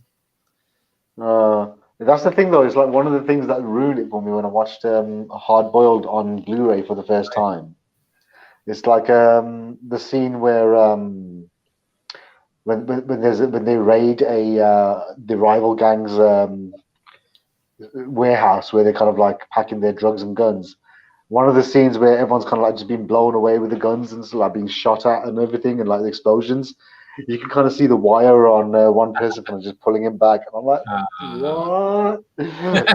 That's the thing, though. It's like one of the things that ruined it for me when I watched Hard Boiled on Blu-ray for the first time. It's like the scene where when they raid the rival gang's warehouse where they're kind of like packing their drugs and guns. One of the scenes where everyone's kind of like just being blown away with the guns and like being shot at and everything, and like the explosions. You can kind of see the wire on one person kind of just pulling him back, and I'm like, what?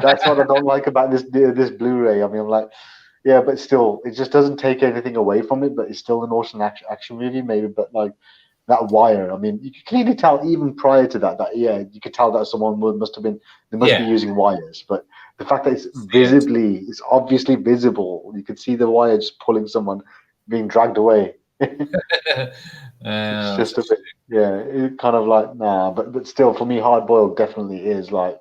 That's what I don't like about this Blu-ray. I mean, I'm like, yeah, but still, it just doesn't take anything away from it. But it's still an awesome action movie, maybe. But like that wire, I mean, you can clearly tell even prior to that yeah, you could tell that someone must have been they must be using wires. But the fact that it's obviously visible, you could see the wire just pulling someone being dragged away. It's just a bit, yeah, it kind of like nah, but still for me, Hard Boiled definitely is like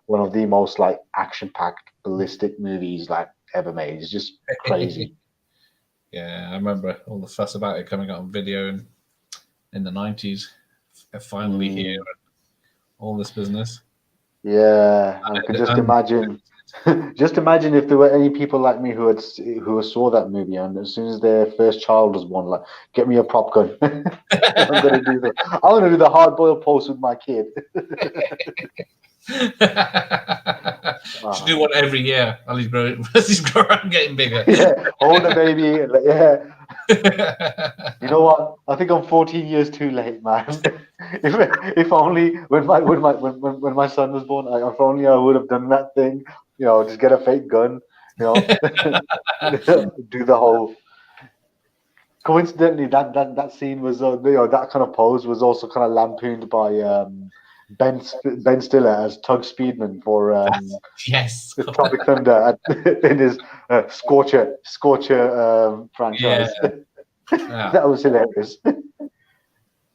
one of the most like action-packed ballistic movies like ever made. It's just crazy. Yeah, I remember all the fuss about it coming out on video in the 90s. Finally here, all this business. Yeah, I could just imagine. Just imagine if there were any people like me who saw that movie, and as soon as their first child was born, like, get me a prop gun. I'm gonna do the hard boiled post with my kid. Should do one every year. As he's growing, getting bigger. Yeah, hold the baby. Yeah. You know what? I think I'm 14 years too late, man. if only when my son was born, if only I would have done that thing. You know, just get a fake gun. You know, do the whole. Coincidentally, that scene was you know, that kind of pose was also kind of lampooned by Ben Stiller as Tug Speedman for yes, Tropic Thunder in his Scorcher franchise. Yeah. That was hilarious.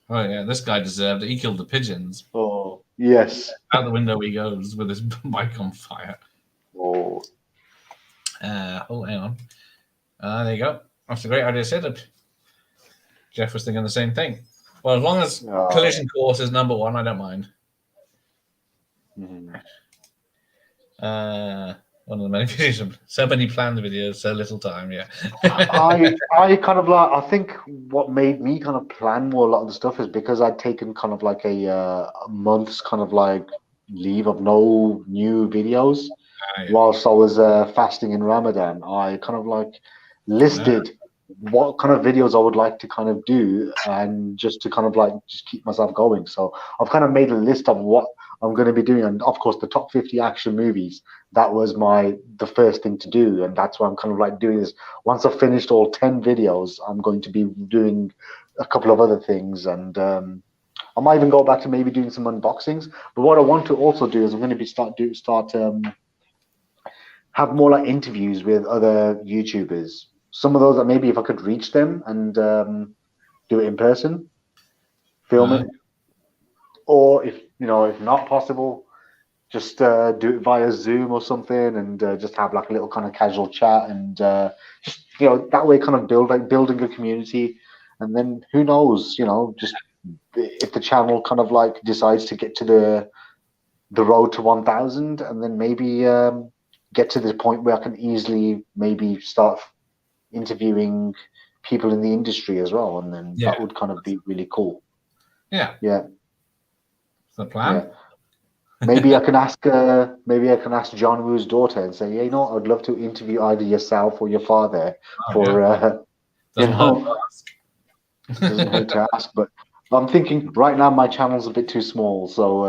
Oh yeah, this guy deserved it. He killed the pigeons. Oh yes. Out the window he goes with his bike on fire. Oh. Hang on. There you go. That's a great idea, setup. Jeff was thinking the same thing. Well, as long as collision course is number one, I don't mind. Mm-hmm. One of the many videos, so many planned videos, so little time. Yeah. I kind of like. I think what made me kind of plan more a lot of the stuff is because I'd taken kind of like a month's kind of like leave of no new videos whilst I was fasting in Ramadan. I kind of like listed what kind of videos I would like to kind of do and just to kind of like just keep myself going. So I've kind of made a list of what I'm going to be doing, and of course the top 50 action movies. That was the first thing to do, and that's why I'm kind of like doing this. Once I've finished all 10 videos, I'm going to be doing a couple of other things, and I might even go back to maybe doing some unboxings. But what I want to also do is I'm going to be start have more like interviews with other YouTubers. Some of those that maybe if I could reach them and do it in person, film it, or if not possible, just do it via Zoom or something, and just have like a little kind of casual chat, and just that way kind of building a community, and then who knows, just if the channel kind of like decides to get to the road to 1,000, and then maybe get to the point where I can easily maybe start interviewing people in the industry as well, and then that would kind of be really cool. Yeah. That's the plan. Yeah. Maybe I can ask John Woo's daughter and say, yeah, I'd love to interview either yourself or your father for doesn't doesn't hurt to ask, but I'm thinking right now my channel's a bit too small, so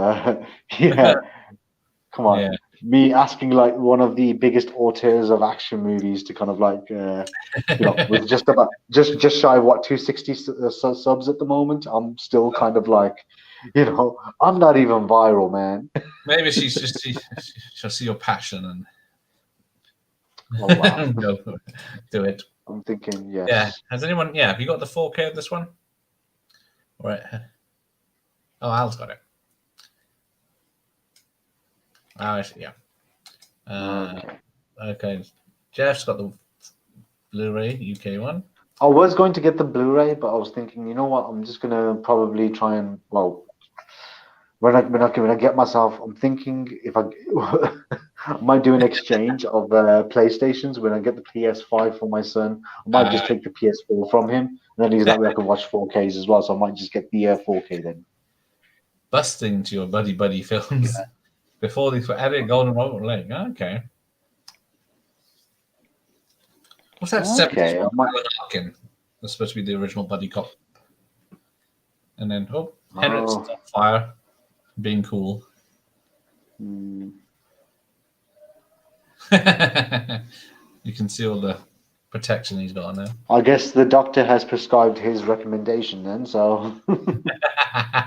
come on. Yeah. Me asking like one of the biggest auteurs of action movies to kind of like with just shy of 260 subs at the moment, I'm still kind of like, I'm not even viral, man. Maybe she'll see your passion and go do it. I'm thinking, yes. Yeah. Has anyone? Yeah. Have you got the 4K of this one? All right. Oh, Al's got it. Oh, yeah. Okay. Jeff's got the Blu-ray UK one. I was going to get the Blu-ray, but I was thinking, you know what? I'm just gonna probably try and when I get myself, I'm thinking if I might do an exchange of PlayStations when I get the PS5 for my son. I might just take the PS4 from him, and then use that way I can watch 4Ks as well. So I might just get the 4K then. Busting to your buddy films before these were added Golden Robot Lake. Okay. What's that? Okay. That's supposed to be the original buddy cop. And then Henrik's on fire, being cool. Mm. You can see all the protection he's got on there. I guess the doctor has prescribed his recommendation then, so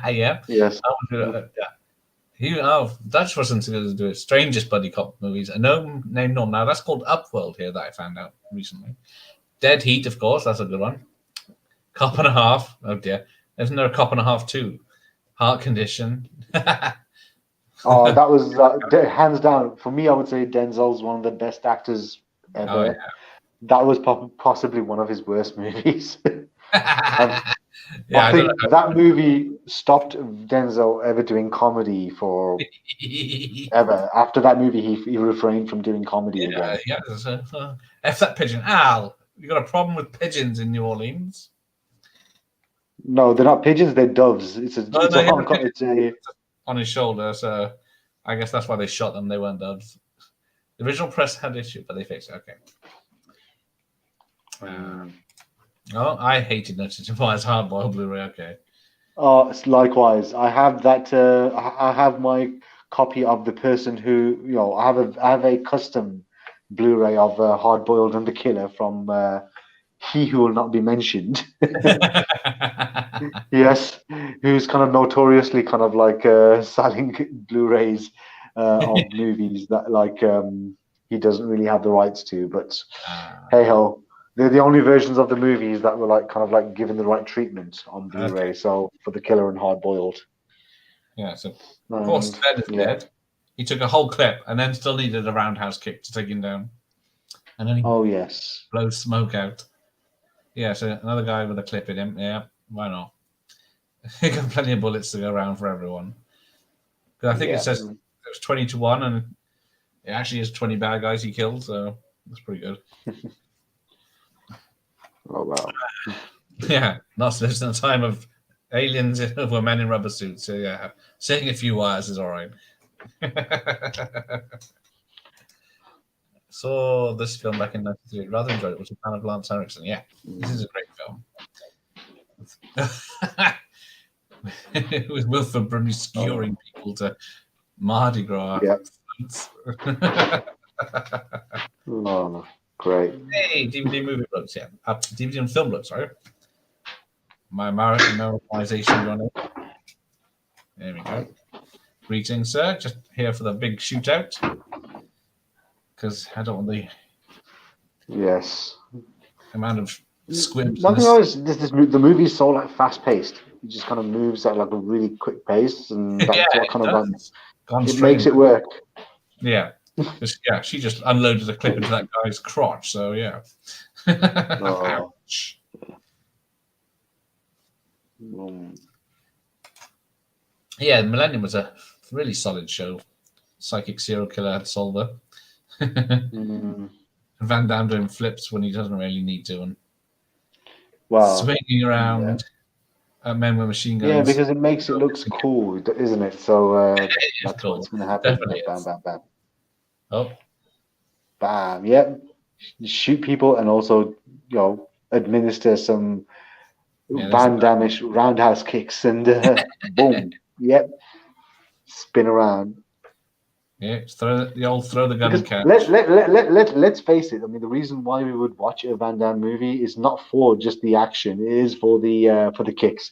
yeah. Yes. Dutch wasn't going to do it. Strangest buddy cop movies. A no name norm. Now that's called Upworld here that I found out recently. Dead Heat, of course, that's a good one. Cop and a Half. Oh dear. Isn't there a Cop and a Half too? Heart Condition. Oh, that was hands down for me. I would say Denzel's one of the best actors ever. Oh, yeah. That was possibly one of his worst movies. I think that movie stopped Denzel ever doing comedy for ever. After that movie, he refrained from doing comedy again. Yeah. F that pigeon. Al, you got a problem with pigeons in New Orleans? No, they're not pigeons. They're doves. It's on his shoulder. So I guess that's why they shot them. They weren't doves. The original press had issue, but they fixed it. Okay. I hated Notice Fire's hardboiled Blu-ray. Okay. Likewise. I have that. I have my copy of the person who I have a custom Blu-ray of Hardboiled and the Killer from he who will not be mentioned. Yes, who's kind of notoriously kind of like selling Blu-rays of movies that like he doesn't really have the rights to. But hey ho, they're the only versions of the movies that were like kind of like given the right treatment on Blu-ray. Okay. So for The Killer and Hard Boiled. Yeah, so of course Ted is dead. He took a whole clip and then still needed a roundhouse kick to take him down. And then he blows smoke out. Yeah, so another guy with a clip in him. Yeah, why not? He got plenty of bullets to go around for everyone. Because I think it says it was 20-1, and it actually is 20 bad guys he killed, so that's pretty good. Oh wow! Yeah, not so in a time of aliens were men in rubber suits. So yeah, saying a few wires is all right. Saw this film back in '93. Rather enjoyed it. Was a fan of Lance Henriksen. Yeah, this is a great film. With Wilford Brimley skewering people to Mardi Gras. Yep. Oh, great. Hey, DVD movie books, yeah. DVD and film books, sorry. My Americanization going on. There we go. Greetings, sir. Just here for the big shootout. Because I don't want the amount of squibs. One thing the movie is so like fast paced. It just kind of moves at like a really quick pace, and that's what kind of it makes it work. Yeah. Yeah, she just unloaded a clip into that guy's crotch, so yeah. Ouch. Yeah, Millennium was a really solid show. Psychic serial killer solver. Van Damme doing flips when he doesn't really need to, and swinging around men with machine guns. Yeah, because it makes it look cool, isn't it? So that's cool. What's going to happen. Definitely bam, bam, bam. Oh. Bam. Yep. You shoot people and also, administer some Van Damme-ish roundhouse kicks and boom. Yep. Spin around. Yeah, throw the gun and catch. Let's face it. I mean, the reason why we would watch a Van Damme movie is not for just the action. It is for the kicks.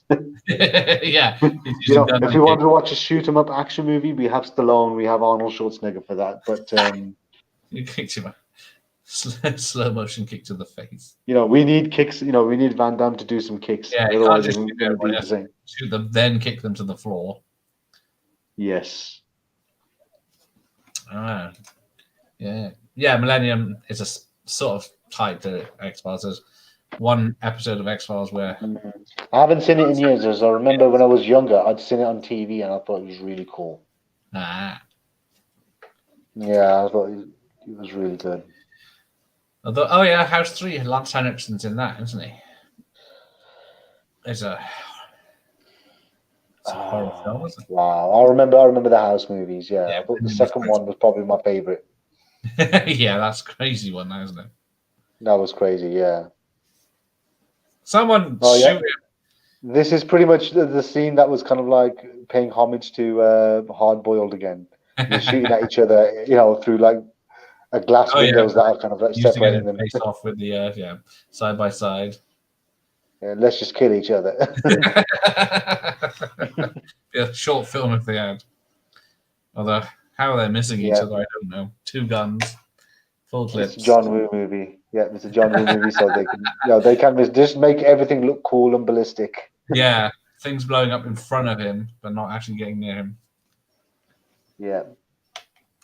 Yeah. If we want to watch a shoot 'em up action movie, we have Stallone, we have Arnold Schwarzenegger for that. But you kicked him. Slow motion kick to the face. We need kicks. We need Van Damme to do some kicks. Yeah, otherwise it's going to be the same. Shoot them, then kick them to the floor. Yes. Yeah. Millennium is a sort of tied to X-Files. There's one episode of X-Files where I haven't seen it in years. As I remember when I was younger, I'd seen it on TV and I thought it was really cool. Yeah, I thought it was really good. Although, House 3, Lance Henriksen's in that, isn't he? It's a horror film, isn't it? Wow, I remember the House movies. Yeah, I thought the second one was probably my favorite. Yeah, that's a crazy one, isn't it? That was crazy. Yeah. Someone shoot him. This is pretty much the scene that was kind of like paying homage to Hard Boiled again. They're shooting at each other, through like a glass windows that are kind of like separating them. Face off with the side by side. Yeah, let's just kill each other. Yeah, short film if they had. Although how are they missing each other? I don't know. 2 guns, full clips. It's a John Woo movie. Yeah, it's a John Woo movie, so they can just make everything look cool and ballistic. Yeah, things blowing up in front of him, but not actually getting near him. Yeah.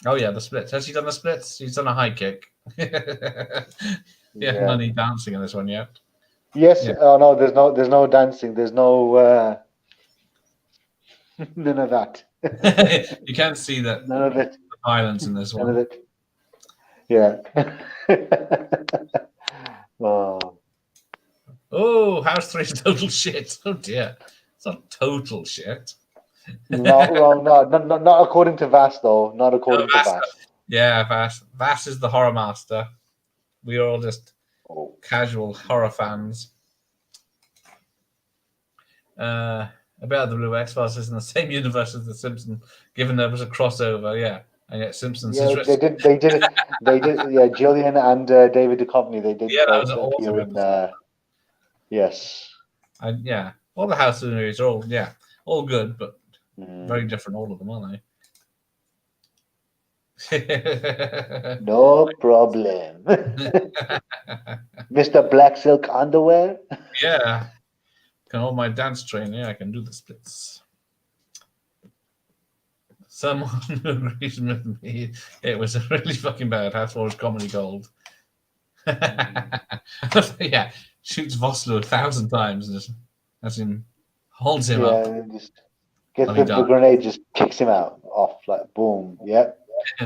Oh yeah, the splits. Has he done the splits? He's done a high kick. No need dancing in this one yet. Yes. Yeah. Oh no, there's no dancing. There's no none of that. You can't see that. None of it. The violence in this one. None of it. Yeah. Oh, House 3 is total shit. Oh dear, it's not total shit. Not wrong. Not according to Vass though. Not according to Vass. Yeah, Vass. Vass is the horror master. We are all just casual horror fans. About the Blue X-Files is in the same universe as The Simpsons, given there was a crossover. Yeah, I get Simpsons. Yeah, they did. They did. Yeah, Gillian and David Duchovny. They did that was both an awesome appear in. Yes. Yeah, all the House movies are all good, but very Mm. different, all of them, aren't they? No problem. Mr. Black Silk Underwear. Yeah, can hold my dance train. Yeah, I can do the splits. Someone who agrees with me, it was a really fucking bad Hasselhoff's Comedy Gold. Yeah, shoots Vosloo 1,000 times and just has him, holds him up. Just gets He the dies. grenade, just kicks him out off like boom. Yep.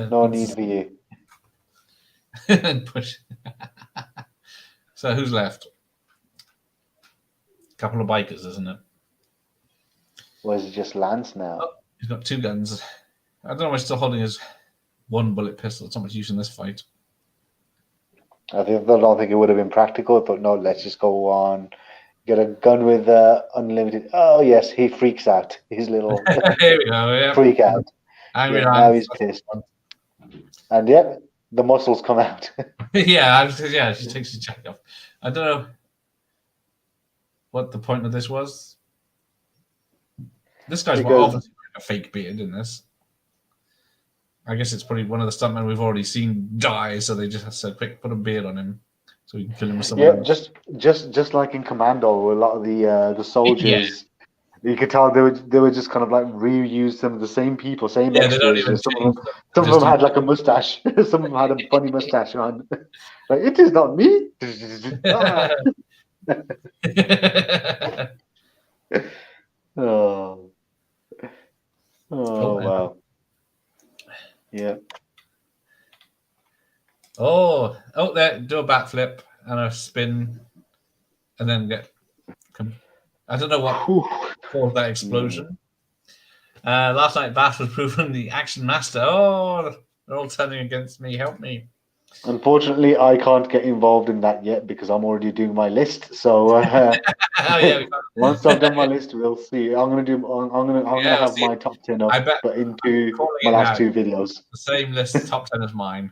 No need for you. Push. So who's left? A couple of bikers, isn't it? Or is it just Lance now? Oh, he's got 2 guns. I don't know why he's still holding his 1-bullet pistol. It's not much use in this fight. I don't think it would have been practical, but no, let's just go on. Get a gun with unlimited. Oh yes, he freaks out. His little Here we go. Yeah. freak out. Angry Now he's pissed. And yep, the muscles come out. Yeah, she takes his jacket off. I don't know what the point of this was. This guy's obviously wearing a fake beard in this. I guess it's probably one of the stuntmen we've already seen die, so they just said, "Quick, put a beard on him, so we can kill him with someone else." just like in Commando, a lot of the soldiers, you could tell they were just kind of like reused some of the same people, same extras. Some of them had like a mustache. Some of them had a funny mustache on. Like, it is not me. Oh wow. Yeah. Oh, there, do a backflip and a spin, and then I don't know what caused that explosion. Last night, Bath was proven the action master. Oh, they're all turning against me. Help me. Unfortunately, I can't get involved in that yet because I'm already doing my list. So once I've done my list, we'll see. I'm gonna have my top 10 up, but into my last 2 videos. The same list, top 10 as mine.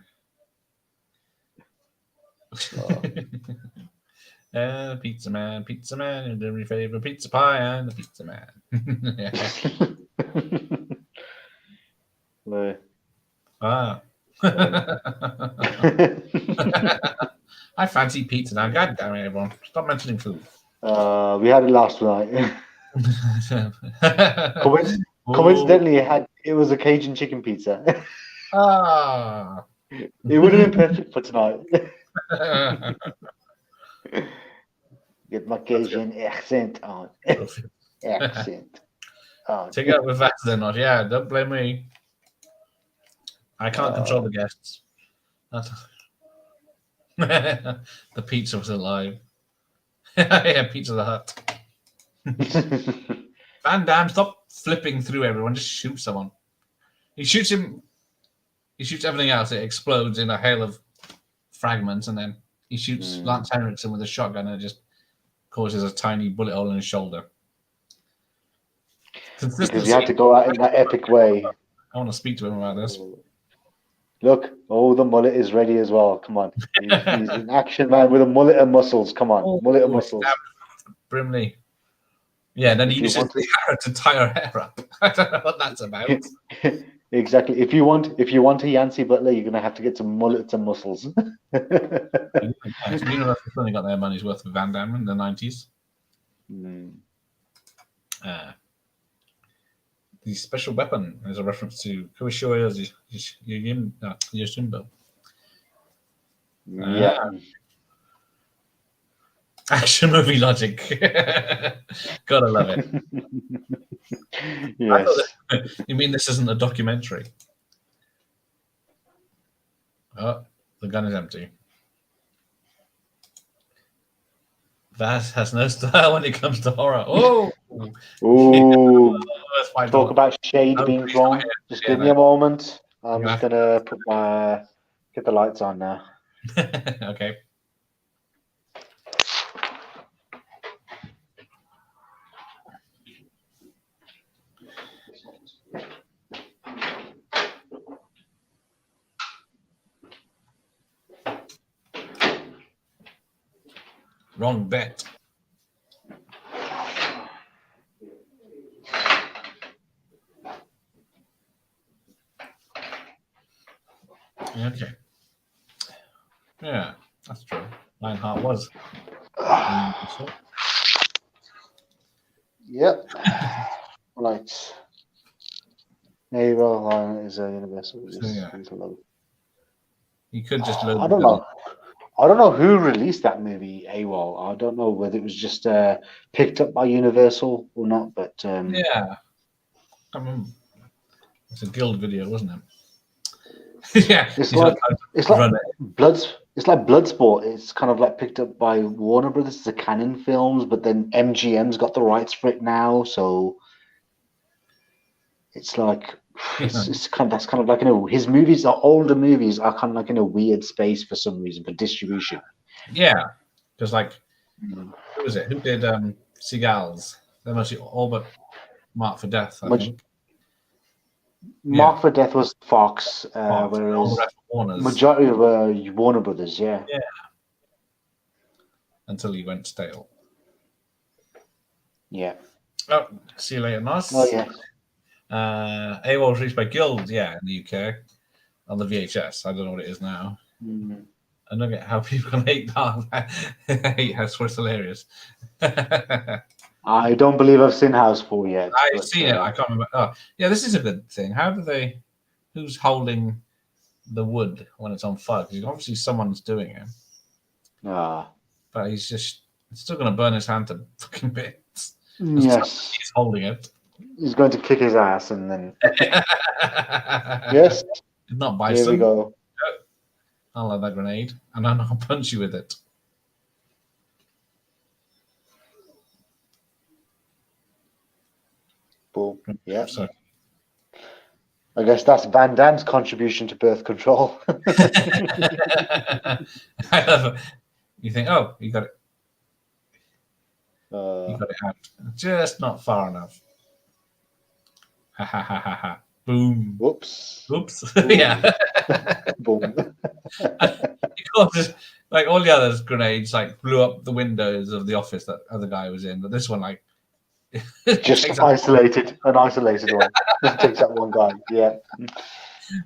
Pizza man, and every favorite pizza pie, and the pizza man. I fancy pizza now. God damn it, everyone. Stop mentioning food. We had it last night. Coincidentally, it was a Cajun chicken pizza. It would have been perfect for tonight. Get my Cajun accent on. Accent. Take it out with that then, not. Yeah, don't blame me. I can't control the guests. The pizza was alive. Yeah, Pizza the Hut. Van Damme, stop flipping through everyone. Just shoot someone. He shoots him. He shoots everything else. It explodes in a hail of fragments, and then he shoots Lance Henriksen with a shotgun, and it just causes a tiny bullet hole in his shoulder. Because you had to go out in that epic way. I want to speak to him about this. Look, the mullet is ready as well. Come on. He's an action man with a mullet and muscles. Come on, mullet and muscles. Brimley. Yeah, then he uses the arrow to tie her hair up. I don't know what that's about. Exactly. If you want a Yancey Butler, you're gonna have to get some mullets and muscles. Universal only got their money's worth with Van Damme in the 90s. The special weapon is a reference to Kurishoya's Yojimbo. Yeah. Action movie logic. Gotta love it. Yes. You mean this isn't a documentary? Oh, the gun is empty. That has no style when it comes to horror. Oh! Ooh. Talk about shade being thrown. Just give me a moment. I'm just gonna get the lights on now. Okay. Wrong bet. Okay. Yeah, that's true. Lionheart was. Yep. Right. Naval Lion is a universal. So, yeah. Load. You could just load. I don't know. I don't know who released that movie, AWOL. I don't know whether it was just picked up by Universal or not, but yeah. I remember. It's a Guild video, wasn't it? Yeah. It's like Bloodsport. It's kind of like picked up by Warner Brothers. It's a Canon Films, but then MGM's got the rights for it now, so it's like it's kind of that's kind of like his movies are older movies are kind of like in a weird space for some reason for distribution. Yeah, because like who was it? Who did Seagulls? They're mostly all but Mark for Death, I think. Mark for Death was Fox, whereas majority of Warner Brothers, yeah. Yeah. Until he went stale. Yeah. Oh, see you later, Nos. Oh yeah. AWOL was released by Guild, in the UK on the VHS. I don't know what it is now. I don't get how people can hate that. Hate House 4. It's hilarious. I don't believe I've seen House 4 yet. I've seen it. I can't remember. Oh, yeah, this is a good thing. How do they? Who's holding the wood when it's on fire? Because obviously someone's doing it. But he's still going to burn his hand to fucking bits. Yes. He's holding it. He's going to kick his ass and then. Yes. Not Bison. Here we go. I'll have that grenade and then I'll punch you with it. Boom. Yeah. Sorry. I guess that's Van Damme's contribution to birth control. I love it. You think, oh, you got it. You got it out. Just not far enough. Ha ha ha ha ha. Boom. Whoops. Oops. Yeah. Boom. Because, like all the others, grenades like blew up the windows of the office that other guy was in, but this one like just an isolated one. Just takes that one guy. Yeah.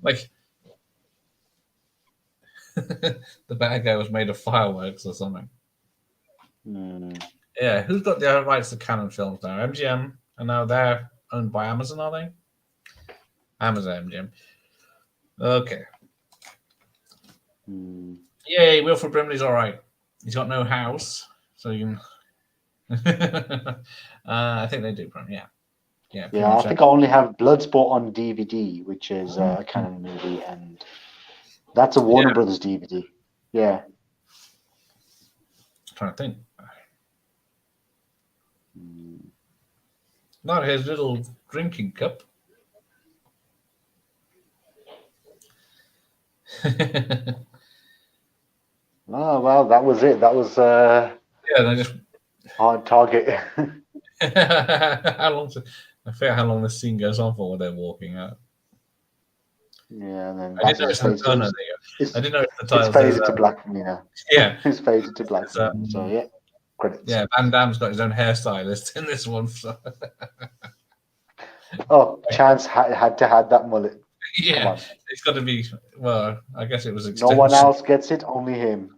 Like the bad guy was made of fireworks or something. Yeah, who's got the rights to Canon Films now? MGM, and now they're owned by Amazon, are they? Amazon, MGM. Okay. Yay, Wilford Brimley's all right. He's got no house, so you can. I think they do, yeah. Yeah, I think I only have Bloodsport on DVD, which is a Canon movie, and that's a Warner Brothers DVD. Yeah. I'm trying to think. Not his little drinking cup. Oh well, that was it. That was they just hard target. I forget how long this scene goes on for when they're walking out. Yeah, and then I didn't notice the title. It's faded to black, Yeah, it's faded to black. So yeah, credits. Yeah, Van Damme's got his own hairstylist in this one. So. Oh, Chance had to have that mullet. Yeah, it's got to be. Well, I guess it was extension. No one else gets it, only him.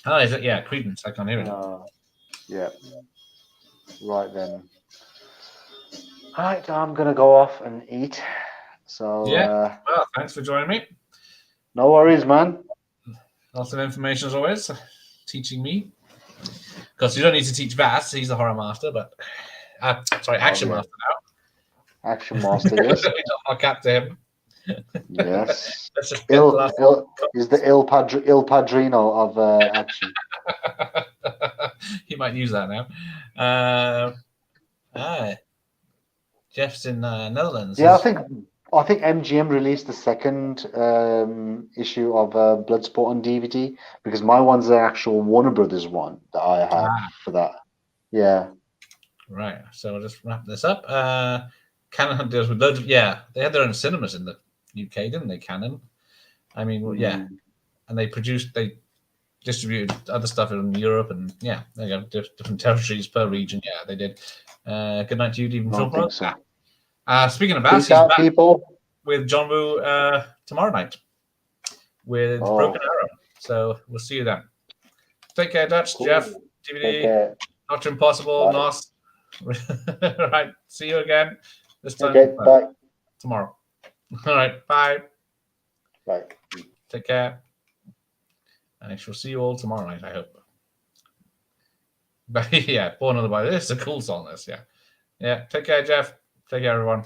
Oh, is it? Yeah, Credence. I can't hear it. Yeah. Right then. All right, I'm gonna go off and eat. So yeah. Well, thanks for joining me. No worries, man. Lots of information as always. Teaching me. Because you don't need to teach Vass. He's the horror master, but action master now. Action master, yes. I'll cap to him. Yes. He's the Il Padrino of action. He might use that now. Jeff's in Netherlands. Yeah, I think MGM released the second issue of Bloodsport on DVD because my one's the actual Warner Brothers one that I have for that. Yeah. Right. So I'll just wrap this up. Canon deals with loads of they had their own cinemas in the UK, didn't they? Canon. I mean, and they distributed other stuff in Europe, and yeah, they got different territories per region. Yeah, they did. Good night to you, Even Film Pro. So. Speaking of Bass, he's back people with John Woo tomorrow night with Broken Arrow. So we'll see you then. Take care, Dutch, Jeff, DVD, Dr. Impossible, Nos. Right, see you again this time. Bye. Tomorrow. All right, bye. Bye. Take care. And I shall see you all tomorrow night, I hope. But yeah, Born on the Body. This is a cool song, this, yeah. Yeah, take care, Jeff. Take care, everyone.